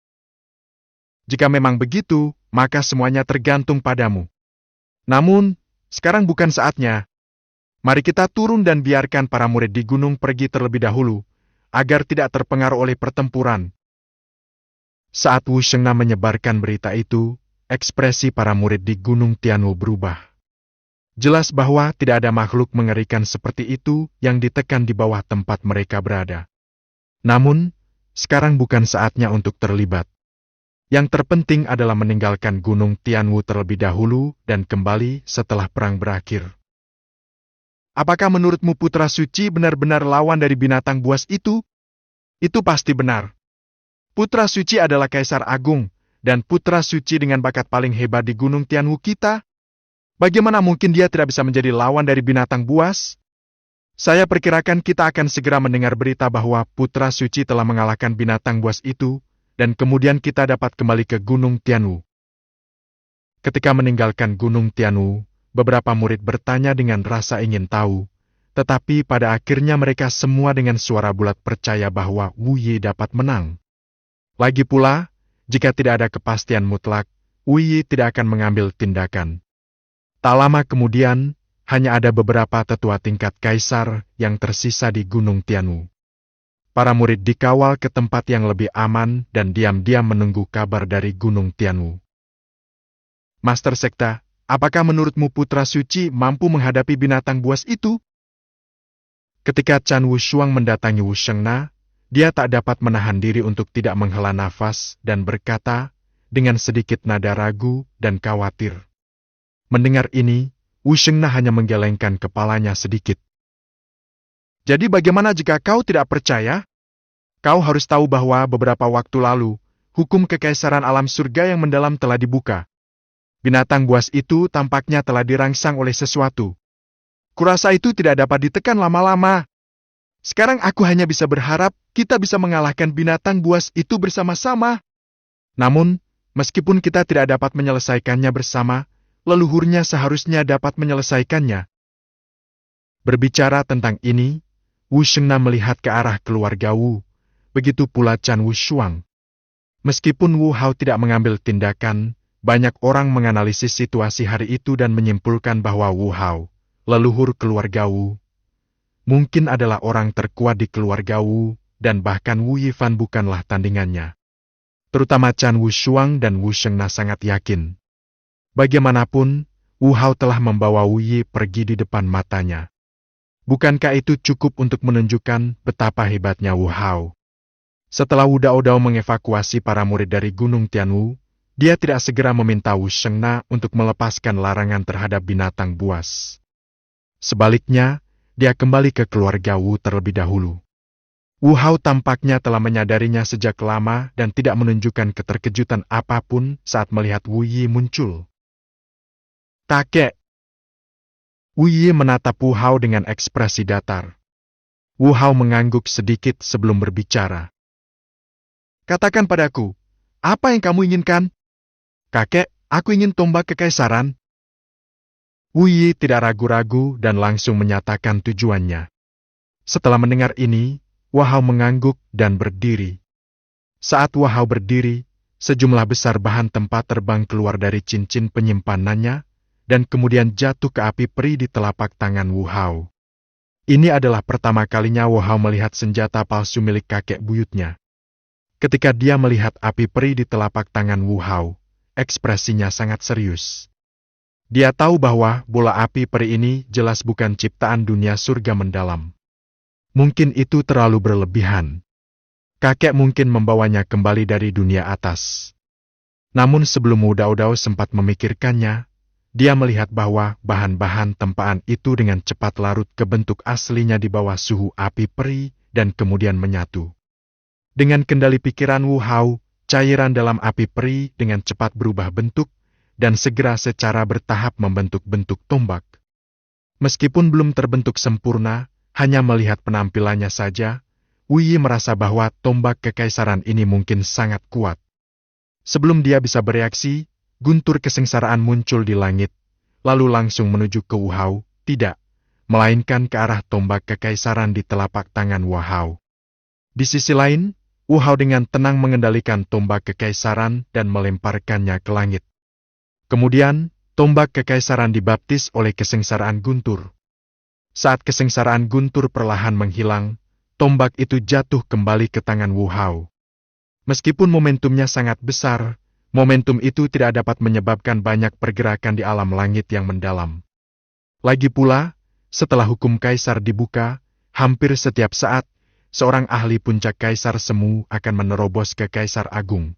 "Jika memang begitu, maka semuanya tergantung padamu. Namun, sekarang bukan saatnya. Mari kita turun dan biarkan para murid di gunung pergi terlebih dahulu, agar tidak terpengaruh oleh pertempuran." Saat Wu Shengna menyebarkan berita itu, ekspresi para murid di Gunung Tianwu berubah. Jelas bahwa tidak ada makhluk mengerikan seperti itu yang ditekan di bawah tempat mereka berada. Namun, sekarang bukan saatnya untuk terlibat. Yang terpenting adalah meninggalkan Gunung Tianwu terlebih dahulu dan kembali setelah perang berakhir. "Apakah menurutmu Putra Suci benar-benar lawan dari binatang buas itu?" "Itu pasti benar. Putra Suci adalah Kaisar Agung, dan Putra Suci dengan bakat paling hebat di Gunung Tianwu kita. Bagaimana mungkin dia tidak bisa menjadi lawan dari binatang buas? Saya perkirakan kita akan segera mendengar berita bahwa Putra Suci telah mengalahkan binatang buas itu, dan kemudian kita dapat kembali ke Gunung Tianwu." Ketika meninggalkan Gunung Tianwu, beberapa murid bertanya dengan rasa ingin tahu, tetapi pada akhirnya mereka semua dengan suara bulat percaya bahwa Wu Yi dapat menang. Lagi pula, jika tidak ada kepastian mutlak, Wu Yi tidak akan mengambil tindakan. Tak lama kemudian, hanya ada beberapa tetua tingkat kaisar yang tersisa di Gunung Tianwu. Para murid dikawal ke tempat yang lebih aman dan diam-diam menunggu kabar dari Gunung Tianwu. "Master Sekta, apakah menurutmu Putra Suci mampu menghadapi binatang buas itu?" Ketika Chan Wushuang mendatangi Wu Shengna, dia tak dapat menahan diri untuk tidak menghela nafas dan berkata dengan sedikit nada ragu dan khawatir. Mendengar ini, Wu Shengna hanya menggelengkan kepalanya sedikit. "Jadi bagaimana jika kau tidak percaya? Kau harus tahu bahwa beberapa waktu lalu, hukum kekaisaran alam surga yang mendalam telah dibuka. Binatang buas itu tampaknya telah dirangsang oleh sesuatu. Kurasa itu tidak dapat ditekan lama-lama. Sekarang aku hanya bisa berharap kita bisa mengalahkan binatang buas itu bersama-sama. Namun, meskipun kita tidak dapat menyelesaikannya bersama, leluhurnya seharusnya dapat menyelesaikannya." Berbicara tentang ini, Wu Shengna melihat ke arah keluarga Wu, begitu pula Chan Wushuang. Meskipun Wu Hao tidak mengambil tindakan, banyak orang menganalisis situasi hari itu dan menyimpulkan bahwa Wu Hao, leluhur keluarga Wu, mungkin adalah orang terkuat di keluarga Wu, dan bahkan Wu Yifan bukanlah tandingannya. Terutama Chan Wushuang dan Wu Shengna sangat yakin. Bagaimanapun, Wu Hao telah membawa Wu Yi pergi di depan matanya. Bukankah itu cukup untuk menunjukkan betapa hebatnya Wu Hao? Setelah Wu Daodao mengevakuasi para murid dari Gunung Tianwu, dia tidak segera meminta Wu Shengna untuk melepaskan larangan terhadap binatang buas. Sebaliknya, dia kembali ke keluarga Wu terlebih dahulu. Wu Hao tampaknya telah menyadarinya sejak lama dan tidak menunjukkan keterkejutan apapun saat melihat Wu Yi muncul. "Kakek." Wu Yi menatap Wu Hao dengan ekspresi datar. Wu Hao mengangguk sedikit sebelum berbicara. Katakan padaku, apa yang kamu inginkan? Kakek, aku ingin tombak kekaisaran. Wu Yi tidak ragu-ragu dan langsung menyatakan tujuannya. Setelah mendengar ini, Wahao mengangguk dan berdiri. Saat Wahao berdiri, sejumlah besar bahan tempat terbang keluar dari cincin penyimpanannya, dan kemudian jatuh ke api peri di telapak tangan Wu Hao. Ini adalah pertama kalinya Wu Hao melihat senjata palsu milik kakek buyutnya. Ketika dia melihat api peri di telapak tangan Wu Hao, ekspresinya sangat serius. Dia tahu bahwa bola api peri ini jelas bukan ciptaan dunia surga mendalam. Mungkin itu terlalu berlebihan. Kakek mungkin membawanya kembali dari dunia atas. Namun sebelum Udao sempat memikirkannya, dia melihat bahwa bahan-bahan tempaan itu dengan cepat larut ke bentuk aslinya di bawah suhu api peri dan kemudian menyatu. Dengan kendali pikiran Wu Hao, cairan dalam api peri dengan cepat berubah bentuk dan segera secara bertahap membentuk bentuk tombak. Meskipun belum terbentuk sempurna, hanya melihat penampilannya saja, Wu Yi merasa bahwa tombak kekaisaran ini mungkin sangat kuat. Sebelum dia bisa bereaksi, guntur kesengsaraan muncul di langit, lalu langsung menuju ke Wu Hao, tidak, melainkan ke arah tombak kekaisaran di telapak tangan Wu Hao. Di sisi lain, Wu Hao dengan tenang mengendalikan tombak kekaisaran dan melemparkannya ke langit. Kemudian, tombak kekaisaran dibaptis oleh kesengsaraan guntur. Saat kesengsaraan guntur perlahan menghilang, tombak itu jatuh kembali ke tangan Wu Hao. Meskipun momentumnya sangat besar, momentum itu tidak dapat menyebabkan banyak pergerakan di alam langit yang mendalam. Lagi pula, setelah hukum kaisar dibuka, hampir setiap saat, seorang ahli puncak kaisar semu akan menerobos ke kaisar agung.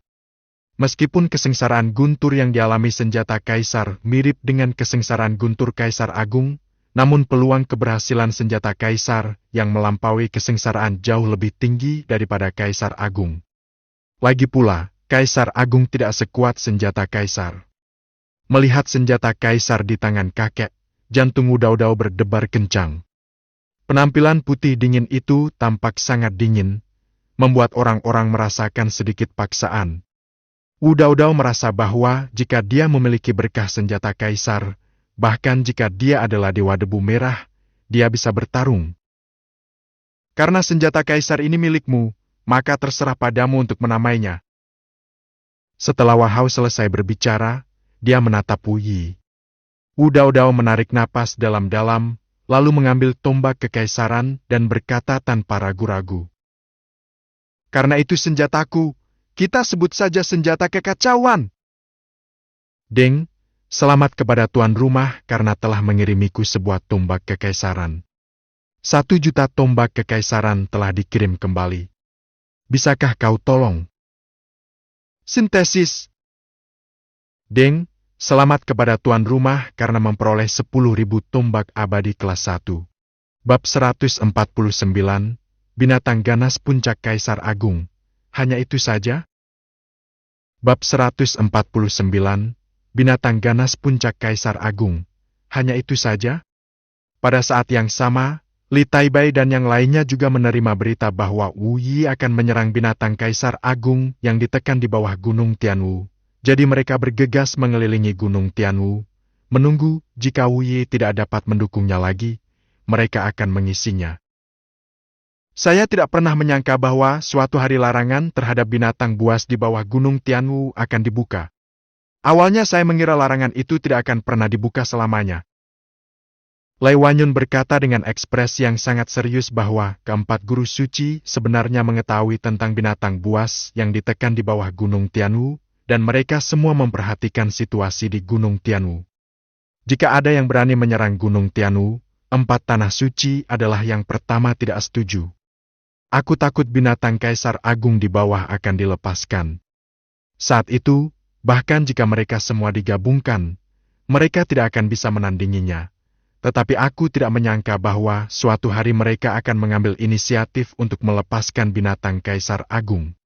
Meskipun kesengsaraan guntur yang dialami senjata kaisar mirip dengan kesengsaraan guntur kaisar agung, namun peluang keberhasilan senjata kaisar yang melampaui kesengsaraan jauh lebih tinggi daripada kaisar agung. Lagi pula, kaisar agung tidak sekuat senjata kaisar. Melihat senjata kaisar di tangan kakek, jantung Udao berdebar kencang. Penampilan putih dingin itu tampak sangat dingin, membuat orang-orang merasakan sedikit paksaan. Udao merasa bahwa jika dia memiliki berkah senjata kaisar, bahkan jika dia adalah dewa debu merah, dia bisa bertarung. Karena senjata kaisar ini milikmu, maka terserah padamu untuk menamainya. Setelah Wahao selesai berbicara, dia menatap Wu Yi. Udao menarik napas dalam-dalam, lalu mengambil tombak kekaisaran dan berkata tanpa ragu-ragu. Karena itu senjataku, kita sebut saja senjata kekacauan. Deng, selamat kepada tuan rumah karena telah mengirimiku sebuah tombak kekaisaran. 1.000.000 tombak kekaisaran telah dikirim kembali. Bisakah kau tolong? Sintesis. Deng, selamat kepada tuan rumah karena memperoleh 10.000 tombak abadi kelas 1. Bab 149, Binatang Ganas Puncak Kaisar Agung. Hanya itu saja? Bab 149, Binatang Ganas Puncak Kaisar Agung. Hanya itu saja? Pada saat yang sama, Li Taibai dan yang lainnya juga menerima berita bahwa Wu Yi akan menyerang binatang Kaisar Agung yang ditekan di bawah Gunung Tianwu. Jadi mereka bergegas mengelilingi Gunung Tianwu, menunggu jika Wu Yi tidak dapat mendukungnya lagi, mereka akan mengisinya. Saya tidak pernah menyangka bahwa suatu hari larangan terhadap binatang buas di bawah Gunung Tianwu akan dibuka. Awalnya saya mengira larangan itu tidak akan pernah dibuka selamanya. Lei Wanyun berkata dengan ekspresi yang sangat serius bahwa keempat guru suci sebenarnya mengetahui tentang binatang buas yang ditekan di bawah Gunung Tianwu, dan mereka semua memperhatikan situasi di Gunung Tianwu. Jika ada yang berani menyerang Gunung Tianwu, 4 tanah suci adalah yang pertama tidak setuju. Aku takut binatang Kaisar Agung di bawah akan dilepaskan. Saat itu, bahkan jika mereka semua digabungkan, mereka tidak akan bisa menandinginya. Tetapi aku tidak menyangka bahwa suatu hari mereka akan mengambil inisiatif untuk melepaskan binatang Kaisar Agung.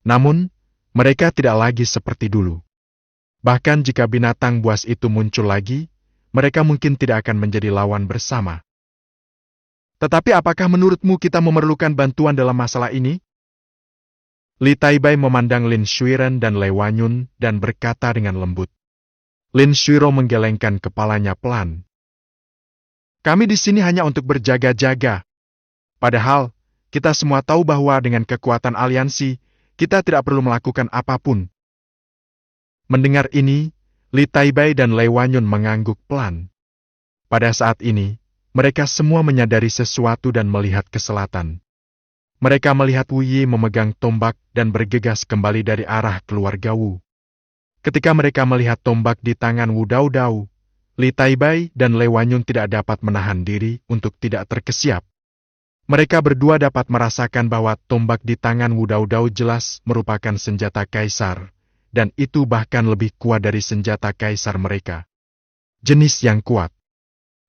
Namun, mereka tidak lagi seperti dulu. Bahkan jika binatang buas itu muncul lagi, mereka mungkin tidak akan menjadi lawan bersama. Tetapi apakah menurutmu kita memerlukan bantuan dalam masalah ini? Li Taibai memandang Lin Shuiren dan Lei Wanyun dan berkata dengan lembut. Lin Shuiro menggelengkan kepalanya pelan. Kami di sini hanya untuk berjaga-jaga. Padahal, kita semua tahu bahwa dengan kekuatan aliansi, kita tidak perlu melakukan apapun. Mendengar ini, Li Taibai dan Lei Wanyun mengangguk pelan. Pada saat ini, mereka semua menyadari sesuatu dan melihat ke selatan. Mereka melihat Wu Yi memegang tombak dan bergegas kembali dari arah keluarga Wu. Ketika mereka melihat tombak di tangan Wu Daodao, Li Taibai dan Lei Wanyun tidak dapat menahan diri untuk tidak terkesiap. Mereka berdua dapat merasakan bahwa tombak di tangan Wu Daodao jelas merupakan senjata kaisar, dan itu bahkan lebih kuat dari senjata kaisar mereka. Jenis yang kuat.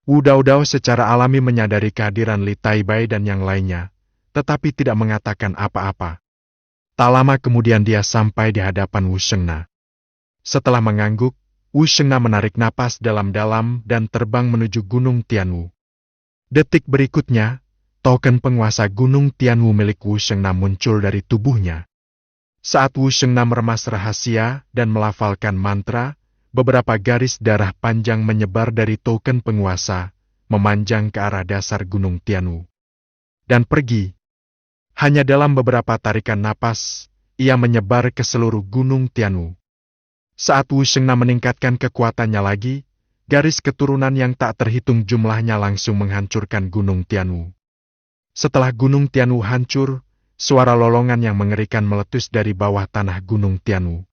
Wu Daodao secara alami menyadari kehadiran Li Taibai dan yang lainnya, tetapi tidak mengatakan apa-apa. Tak lama kemudian dia sampai di hadapan Wu Shengna. Setelah mengangguk, Wu Shengna menarik napas dalam-dalam dan terbang menuju Gunung Tianwu. Detik berikutnya, token penguasa Gunung Tianwu milik Wu Shengna muncul dari tubuhnya. Saat Wu Shengna meremas rahasia dan melafalkan mantra, beberapa garis darah panjang menyebar dari token penguasa, memanjang ke arah dasar Gunung Tianwu. Dan pergi. Hanya dalam beberapa tarikan napas, ia menyebar ke seluruh Gunung Tianwu. Saat Wu Shengna meningkatkan kekuatannya lagi, garis keturunan yang tak terhitung jumlahnya langsung menghancurkan Gunung Tianwu. Setelah Gunung Tianwu hancur, suara lolongan yang mengerikan meletus dari bawah tanah Gunung Tianwu.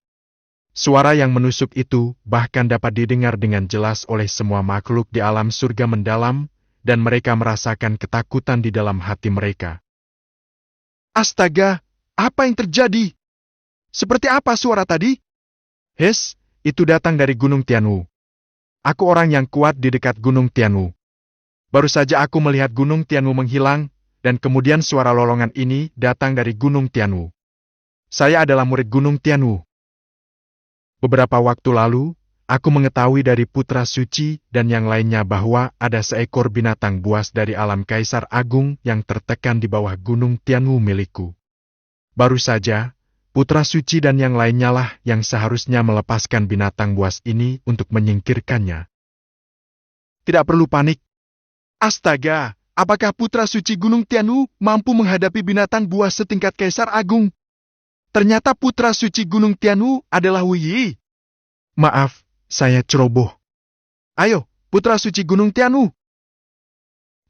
Suara yang menusuk itu bahkan dapat didengar dengan jelas oleh semua makhluk di alam surga mendalam, dan mereka merasakan ketakutan di dalam hati mereka. Astaga, apa yang terjadi? Seperti apa suara tadi? Hes, itu datang dari Gunung Tianwu. Aku orang yang kuat di dekat Gunung Tianwu. Baru saja aku melihat Gunung Tianwu menghilang, dan kemudian suara lolongan ini datang dari Gunung Tianwu. Saya adalah murid Gunung Tianwu. Beberapa waktu lalu, aku mengetahui dari Putra Suci dan yang lainnya bahwa ada seekor binatang buas dari alam Kaisar Agung yang tertekan di bawah Gunung Tianwu milikku. Baru saja, Putra Suci dan yang lainnya lah yang seharusnya melepaskan binatang buas ini untuk menyingkirkannya. Tidak perlu panik. Astaga, apakah Putra Suci Gunung Tianwu mampu menghadapi binatang buas setingkat Kaisar Agung? Ternyata Putra Suci Gunung Tianwu adalah Wu Yi. Maaf, saya ceroboh. Ayo, Putra Suci Gunung Tianwu.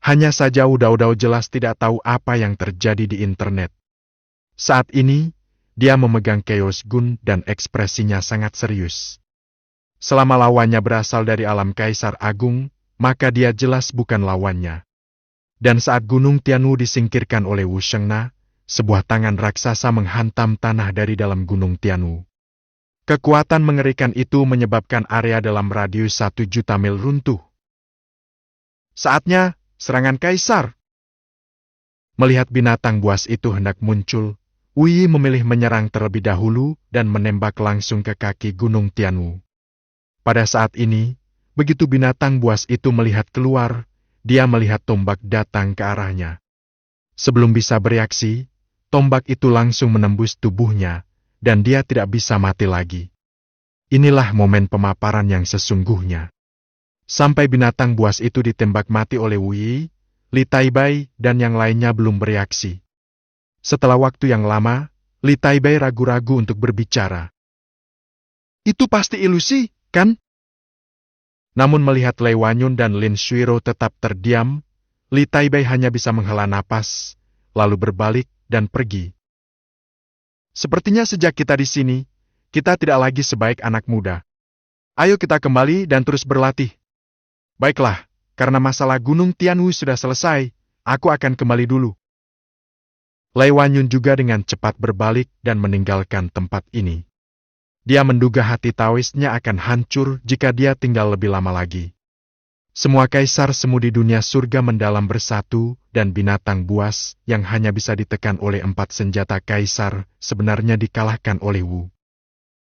Hanya saja Wu Daodao jelas tidak tahu apa yang terjadi di internet. Saat ini, dia memegang Chaos Gun dan ekspresinya sangat serius. Selama lawannya berasal dari alam Kaisar Agung, maka dia jelas bukan lawannya. Dan saat Gunung Tianwu disingkirkan oleh Wu Shengna, sebuah tangan raksasa menghantam tanah dari dalam Gunung Tianwu. Kekuatan mengerikan itu menyebabkan area dalam radius 1.000.000 mil runtuh. Saatnya, serangan Kaisar. Melihat binatang buas itu hendak muncul, Wu Yi memilih menyerang terlebih dahulu dan menembak langsung ke kaki Gunung Tianwu. Pada saat ini, begitu binatang buas itu melihat keluar, dia melihat tombak datang ke arahnya. Sebelum bisa bereaksi, tombak itu langsung menembus tubuhnya, dan dia tidak bisa mati lagi. Inilah momen pemaparan yang sesungguhnya. Sampai binatang buas itu ditembak mati oleh Wu Yi, Li Taibai dan yang lainnya belum bereaksi. Setelah waktu yang lama, Li Taibai ragu-ragu untuk berbicara. Itu pasti ilusi, kan? Namun melihat Lei Wanyun dan Lin Shuiro tetap terdiam, Li Taibai hanya bisa menghela napas, lalu berbalik dan pergi. Sepertinya sejak kita di sini, kita tidak lagi sebaik anak muda. Ayo kita kembali dan terus berlatih. Baiklah, karena masalah Gunung Tianwu sudah selesai, aku akan kembali dulu. Lei Wanyun juga dengan cepat berbalik dan meninggalkan tempat ini. Dia menduga hati Taoisnya akan hancur jika dia tinggal lebih lama lagi. Semua kaisar semu di dunia surga mendalam bersatu dan binatang buas yang hanya bisa ditekan oleh 4 senjata kaisar sebenarnya dikalahkan oleh Wu.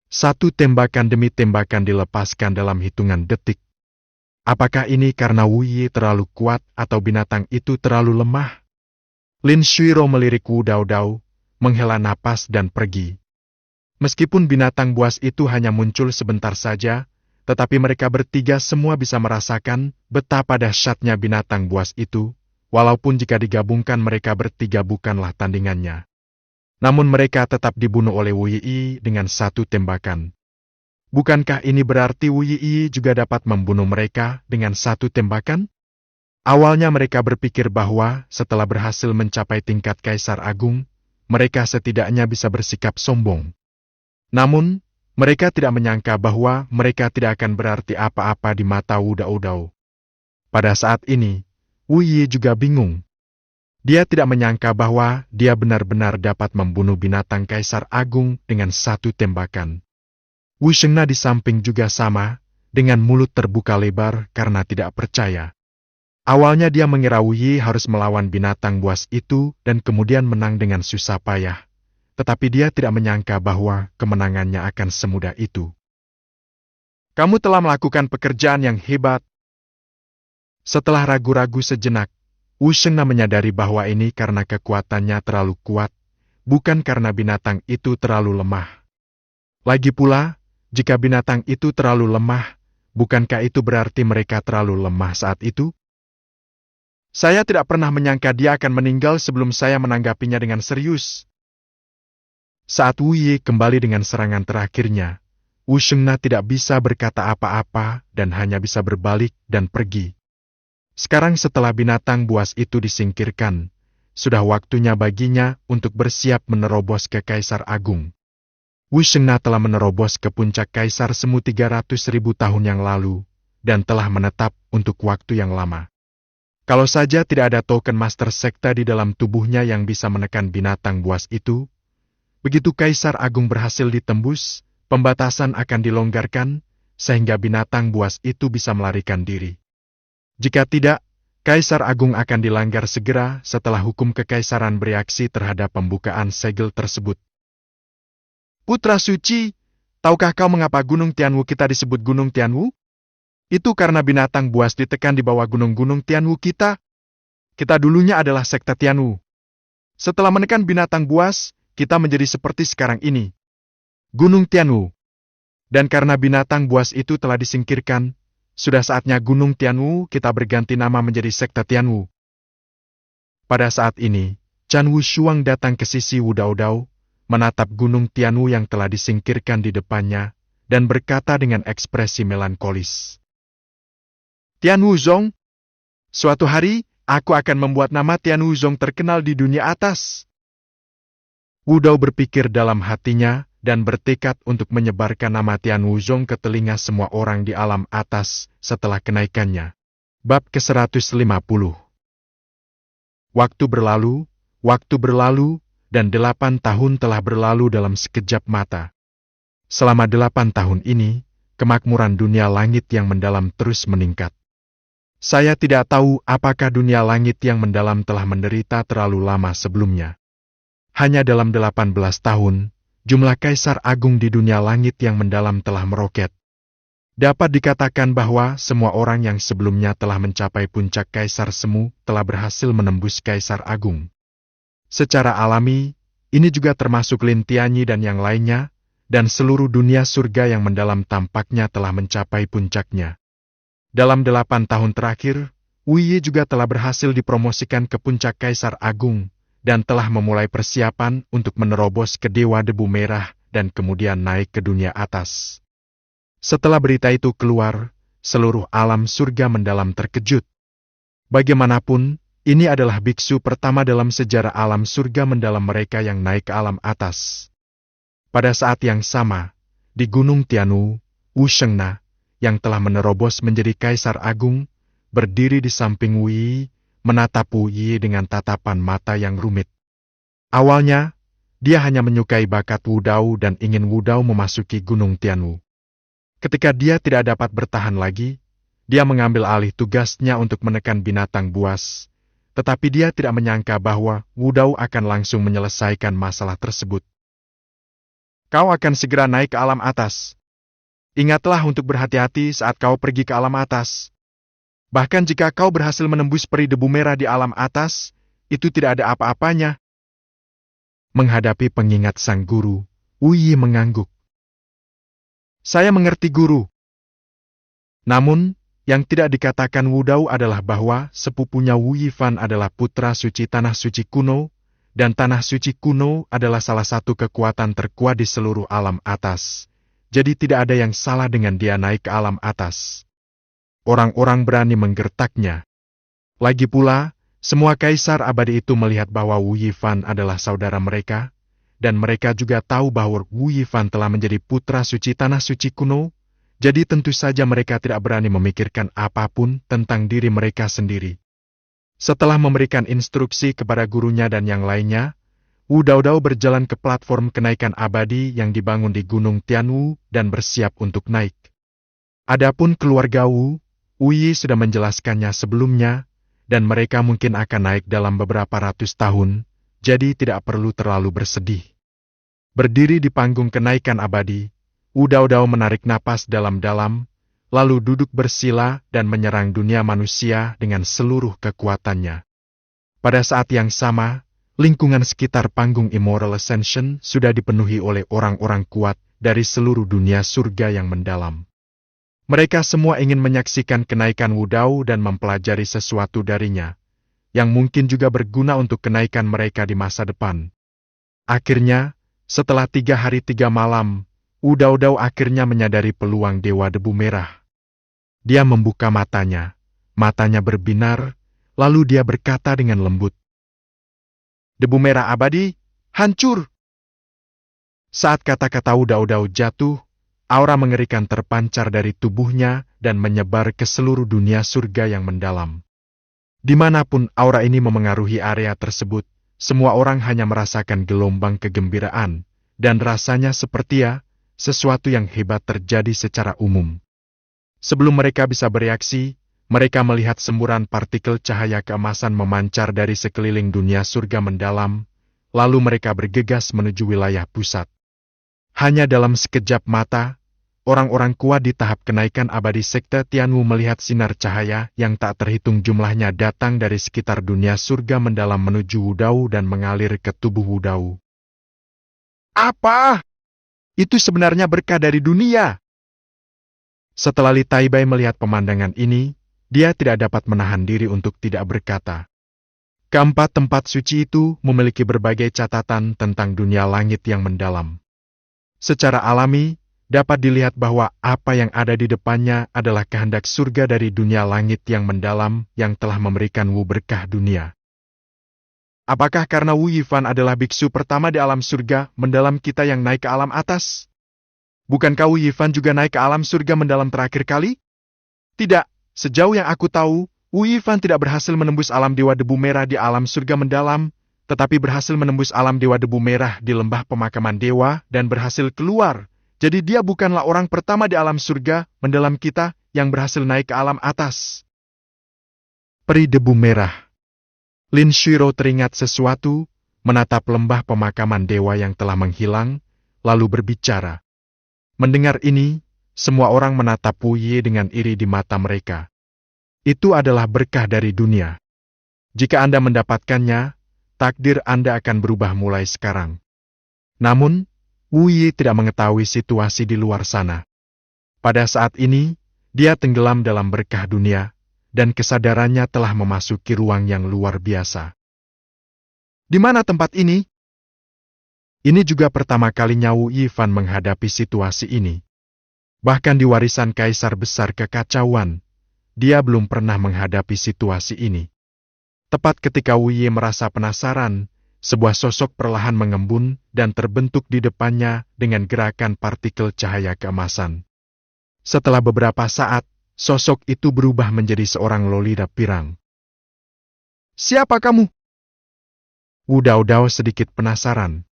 Satu tembakan demi tembakan dilepaskan dalam hitungan detik. Apakah ini karena Wu Yi terlalu kuat atau binatang itu terlalu lemah? Lin Shuiro melirik Wu Daodao, menghela napas dan pergi. Meskipun binatang buas itu hanya muncul sebentar saja, tetapi mereka bertiga semua bisa merasakan betapa dahsyatnya binatang buas itu, walaupun jika digabungkan mereka bertiga bukanlah tandingannya. Namun mereka tetap dibunuh oleh Wu Yi dengan satu tembakan. Bukankah ini berarti Wu Yi juga dapat membunuh mereka dengan satu tembakan? Awalnya mereka berpikir bahwa setelah berhasil mencapai tingkat Kaisar Agung, mereka setidaknya bisa bersikap sombong. Namun, mereka tidak menyangka bahwa mereka tidak akan berarti apa-apa di mata Wu Dao. Pada saat ini, Wu Yi juga bingung. Dia tidak menyangka bahwa dia benar-benar dapat membunuh binatang Kaisar Agung dengan satu tembakan. Wu Shengna di samping juga sama, dengan mulut terbuka lebar karena tidak percaya. Awalnya dia mengira Wu Yi harus melawan binatang buas itu dan kemudian menang dengan susah payah. Tetapi dia tidak menyangka bahwa kemenangannya akan semudah itu. Kamu telah melakukan pekerjaan yang hebat. Setelah ragu-ragu sejenak, Wu Shengna menyadari bahwa ini karena kekuatannya terlalu kuat, bukan karena binatang itu terlalu lemah. Lagi pula, jika binatang itu terlalu lemah, bukankah itu berarti mereka terlalu lemah saat itu? Saya tidak pernah menyangka dia akan meninggal sebelum saya menanggapinya dengan serius. Saat Wu Yi kembali dengan serangan terakhirnya, Wu Shengna tidak bisa berkata apa-apa dan hanya bisa berbalik dan pergi. Sekarang setelah binatang buas itu disingkirkan, sudah waktunya baginya untuk bersiap menerobos ke Kaisar Agung. Wu Shengna telah menerobos ke puncak Kaisar Semu 300.000 tahun yang lalu, dan telah menetap untuk waktu yang lama. Kalau saja tidak ada token Master Sekta di dalam tubuhnya yang bisa menekan binatang buas itu, begitu Kaisar Agung berhasil ditembus, pembatasan akan dilonggarkan, sehingga binatang buas itu bisa melarikan diri. Jika tidak, Kaisar Agung akan dilanggar segera setelah hukum kekaisaran bereaksi terhadap pembukaan segel tersebut. Putra Suci, tahukah kau mengapa Gunung Tianwu kita disebut Gunung Tianwu? Itu karena binatang buas ditekan di bawah gunung-gunung Tianwu kita. Kita dulunya adalah sekte Tianwu. Setelah menekan binatang buas, kita menjadi seperti sekarang ini. Gunung Tianwu. Dan karena binatang buas itu telah disingkirkan, sudah saatnya Gunung Tianwu kita berganti nama menjadi sekte Tianwu. Pada saat ini, Chan Wu Shuang datang ke sisi Wu Dao, menatap Gunung Tianwu yang telah disingkirkan di depannya, dan berkata dengan ekspresi melankolis. Tianwu Zong, suatu hari, aku akan membuat nama Tianwu Zong terkenal di dunia atas. Wu Dao berpikir dalam hatinya, dan bertekad untuk menyebarkan nama Tianwu Zong ke telinga semua orang di alam atas setelah kenaikannya. Bab ke-150. Waktu berlalu, dan 8 tahun telah berlalu dalam sekejap mata. Selama 8 tahun ini, kemakmuran dunia langit yang mendalam terus meningkat. Saya tidak tahu apakah dunia langit yang mendalam telah menderita terlalu lama sebelumnya. Hanya dalam 18 tahun, jumlah Kaisar Agung di dunia langit yang mendalam telah meroket. Dapat dikatakan bahwa semua orang yang sebelumnya telah mencapai puncak Kaisar Semu telah berhasil menembus Kaisar Agung. Secara alami, ini juga termasuk Lin Tianyi dan yang lainnya, dan seluruh dunia surga yang mendalam tampaknya telah mencapai puncaknya. Dalam 8 tahun terakhir, Wu Yi juga telah berhasil dipromosikan ke puncak Kaisar Agung, dan telah memulai persiapan untuk menerobos ke Dewa Debu Merah dan kemudian naik ke dunia atas. Setelah berita itu keluar, seluruh alam surga mendalam terkejut. Bagaimanapun, ini adalah biksu pertama dalam sejarah alam surga mendalam mereka yang naik ke alam atas. Pada saat yang sama, di Gunung Tianwu, Wu Shengna, yang telah menerobos menjadi Kaisar Agung, berdiri di samping Wu Yi, menatap Wu Yi dengan tatapan mata yang rumit. Awalnya, dia hanya menyukai bakat Wu Dao dan ingin Wu Dao memasuki Gunung Tianwu. Ketika dia tidak dapat bertahan lagi, dia mengambil alih tugasnya untuk menekan binatang buas, tetapi dia tidak menyangka bahwa Wu Dao akan langsung menyelesaikan masalah tersebut. Kau akan segera naik ke alam atas. Ingatlah untuk berhati-hati saat kau pergi ke alam atas. Bahkan jika kau berhasil menembus peri debu merah di alam atas, itu tidak ada apa-apanya. Menghadapi pengingat sang guru, Wu Yi mengangguk. Saya mengerti guru. Namun, yang tidak dikatakan Wu Dao adalah bahwa sepupunya Wu Yifan adalah putra suci Tanah Suci Kuno, dan Tanah Suci Kuno adalah salah satu kekuatan terkuat di seluruh alam atas. Jadi tidak ada yang salah dengan dia naik ke alam atas. Orang-orang berani menggertaknya. Lagi pula, semua kaisar abadi itu melihat bahwa Wu Yifan adalah saudara mereka, dan mereka juga tahu bahwa Wu Yifan telah menjadi putra suci Tanah Suci Kuno, jadi tentu saja mereka tidak berani memikirkan apapun tentang diri mereka sendiri. Setelah memberikan instruksi kepada gurunya dan yang lainnya, Wu Daodao berjalan ke platform kenaikan abadi yang dibangun di Gunung Tianwu dan bersiap untuk naik. Adapun keluarga Wu Yi sudah menjelaskannya sebelumnya, dan mereka mungkin akan naik dalam beberapa ratus tahun, jadi tidak perlu terlalu bersedih. Berdiri di panggung kenaikan abadi, Wu Daodao menarik napas dalam-dalam, lalu duduk bersila dan menyerang dunia manusia dengan seluruh kekuatannya. Pada saat yang sama, lingkungan sekitar panggung Immoral Ascension sudah dipenuhi oleh orang-orang kuat dari seluruh dunia surga yang mendalam. Mereka semua ingin menyaksikan kenaikan Wu Dao dan mempelajari sesuatu darinya, yang mungkin juga berguna untuk kenaikan mereka di masa depan. Akhirnya, setelah 3 hari 3 malam, Wu Daodao akhirnya menyadari peluang Dewa Debu Merah. Dia membuka matanya berbinar, lalu dia berkata dengan lembut, "Debu merah abadi, hancur!" Saat kata-kata Wu Daodao jatuh, aura mengerikan terpancar dari tubuhnya dan menyebar ke seluruh dunia surga yang mendalam. Dimanapun aura ini memengaruhi area tersebut, semua orang hanya merasakan gelombang kegembiraan, dan rasanya seperti sesuatu yang hebat terjadi secara umum. Sebelum mereka bisa bereaksi, mereka melihat semburan partikel cahaya keemasan memancar dari sekeliling dunia surga mendalam, lalu mereka bergegas menuju wilayah pusat. Hanya dalam sekejap mata, orang-orang kuat di tahap kenaikan abadi sekte Tianwu melihat sinar cahaya yang tak terhitung jumlahnya datang dari sekitar dunia surga mendalam menuju Wu Dao dan mengalir ke tubuh Wu Dao. Apa? Itu sebenarnya berkah dari dunia. Setelah Li Taibai melihat pemandangan ini, dia tidak dapat menahan diri untuk tidak berkata. Keempat tempat suci itu memiliki berbagai catatan tentang dunia langit yang mendalam. Secara alami, dapat dilihat bahwa apa yang ada di depannya adalah kehendak surga dari dunia langit yang mendalam yang telah memberikan Wu berkah dunia. Apakah karena Wu Yifan adalah biksu pertama di alam surga mendalam kita yang naik ke alam atas? Bukankah Wu Yifan juga naik ke alam surga mendalam terakhir kali? Tidak, sejauh yang aku tahu, Wu Yifan tidak berhasil menembus alam Dewa Debu Merah di alam surga mendalam, tetapi berhasil menembus alam Dewa Debu Merah di lembah pemakaman dewa dan berhasil keluar. Jadi dia bukanlah orang pertama di alam surga mendalam kita yang berhasil naik ke alam atas. Peri Debu Merah. Lin Shiro teringat sesuatu, menatap lembah pemakaman dewa yang telah menghilang, lalu berbicara. Mendengar ini, semua orang menatap Wu Yi dengan iri di mata mereka. Itu adalah berkah dari dunia. Jika Anda mendapatkannya, takdir Anda akan berubah mulai sekarang. Namun, Wu Yi tidak mengetahui situasi di luar sana. Pada saat ini, dia tenggelam dalam berkah dunia, dan kesadarannya telah memasuki ruang yang luar biasa. Di mana tempat ini? Ini juga pertama kalinya Wu Yifan menghadapi situasi ini. Bahkan di warisan Kaisar Besar Kekacauan, dia belum pernah menghadapi situasi ini. Tepat ketika Wu Yi merasa penasaran, sebuah sosok perlahan mengembun dan terbentuk di depannya dengan gerakan partikel cahaya keemasan. Setelah beberapa saat, sosok itu berubah menjadi seorang lolita pirang. Siapa kamu? Wu Daodao sedikit penasaran.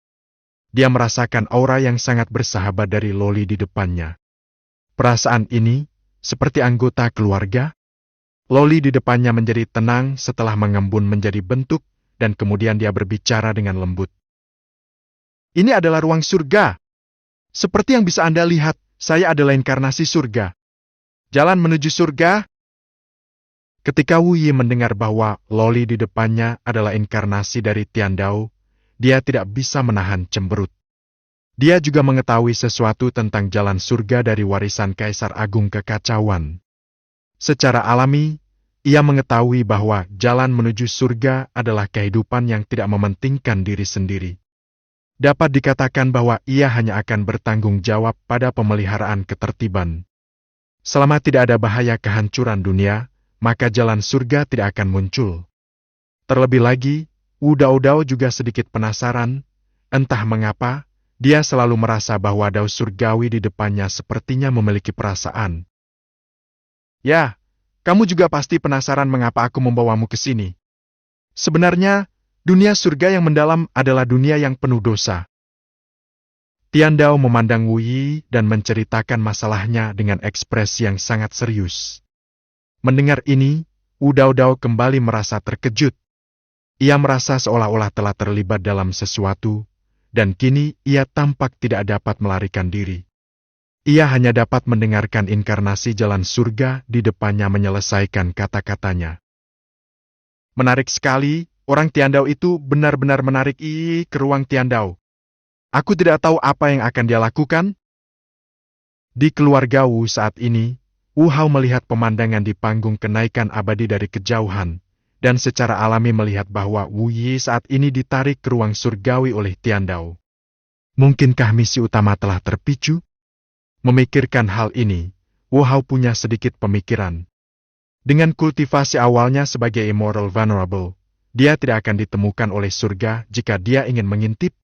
Dia merasakan aura yang sangat bersahabat dari loli di depannya. Perasaan ini, seperti anggota keluarga. Loli di depannya menjadi tenang setelah mengembun menjadi bentuk, dan kemudian dia berbicara dengan lembut. Ini adalah ruang surga. Seperti yang bisa Anda lihat, saya adalah inkarnasi surga. Jalan menuju surga. Ketika Wu Yi mendengar bahwa loli di depannya adalah inkarnasi dari Tiandao, dia tidak bisa menahan cemberut. Dia juga mengetahui sesuatu tentang jalan surga dari warisan Kaisar Agung Kekacauan. Secara alami, ia mengetahui bahwa jalan menuju surga adalah kehidupan yang tidak mementingkan diri sendiri. Dapat dikatakan bahwa ia hanya akan bertanggung jawab pada pemeliharaan ketertiban. Selama tidak ada bahaya kehancuran dunia, maka jalan surga tidak akan muncul. Terlebih lagi, Wu Dao juga sedikit penasaran, entah mengapa, dia selalu merasa bahwa dao surgawi di depannya sepertinya memiliki perasaan. Ya, kamu juga pasti penasaran mengapa aku membawamu ke sini. Sebenarnya, dunia surga yang mendalam adalah dunia yang penuh dosa. Tian Dao memandang Wu Yi dan menceritakan masalahnya dengan ekspresi yang sangat serius. Mendengar ini, Wu Dao kembali merasa terkejut. Ia merasa seolah-olah telah terlibat dalam sesuatu, dan kini ia tampak tidak dapat melarikan diri. Ia hanya dapat mendengarkan inkarnasi jalan surga di depannya menyelesaikan kata-katanya. Menarik sekali, orang Tiandao itu benar-benar menarik ke ruang Tiandao. Aku tidak tahu apa yang akan dia lakukan. Di keluarga Wu saat ini, Wu Hao melihat pemandangan di panggung kenaikan abadi dari kejauhan, dan secara alami melihat bahwa Wu Yi saat ini ditarik ke ruang surgawi oleh Tiandao. Mungkinkah misi utama telah terpicu? Memikirkan hal ini, Wu Hao punya sedikit pemikiran. Dengan kultivasi awalnya sebagai Immortal Vulnerable, dia tidak akan ditemukan oleh surga jika dia ingin mengintip.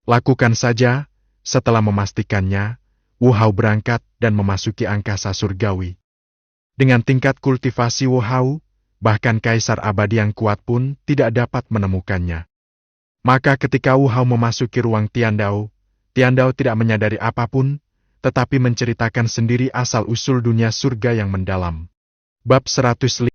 Lakukan saja, setelah memastikannya, Wu Hao berangkat dan memasuki angkasa surgawi. Dengan tingkat kultivasi Wu Hao, bahkan Kaisar Abadi yang kuat pun tidak dapat menemukannya. Maka ketika Wu Hao memasuki ruang Tiandao, Tiandao tidak menyadari apapun, tetapi menceritakan sendiri asal-usul dunia surga yang mendalam. Bab 105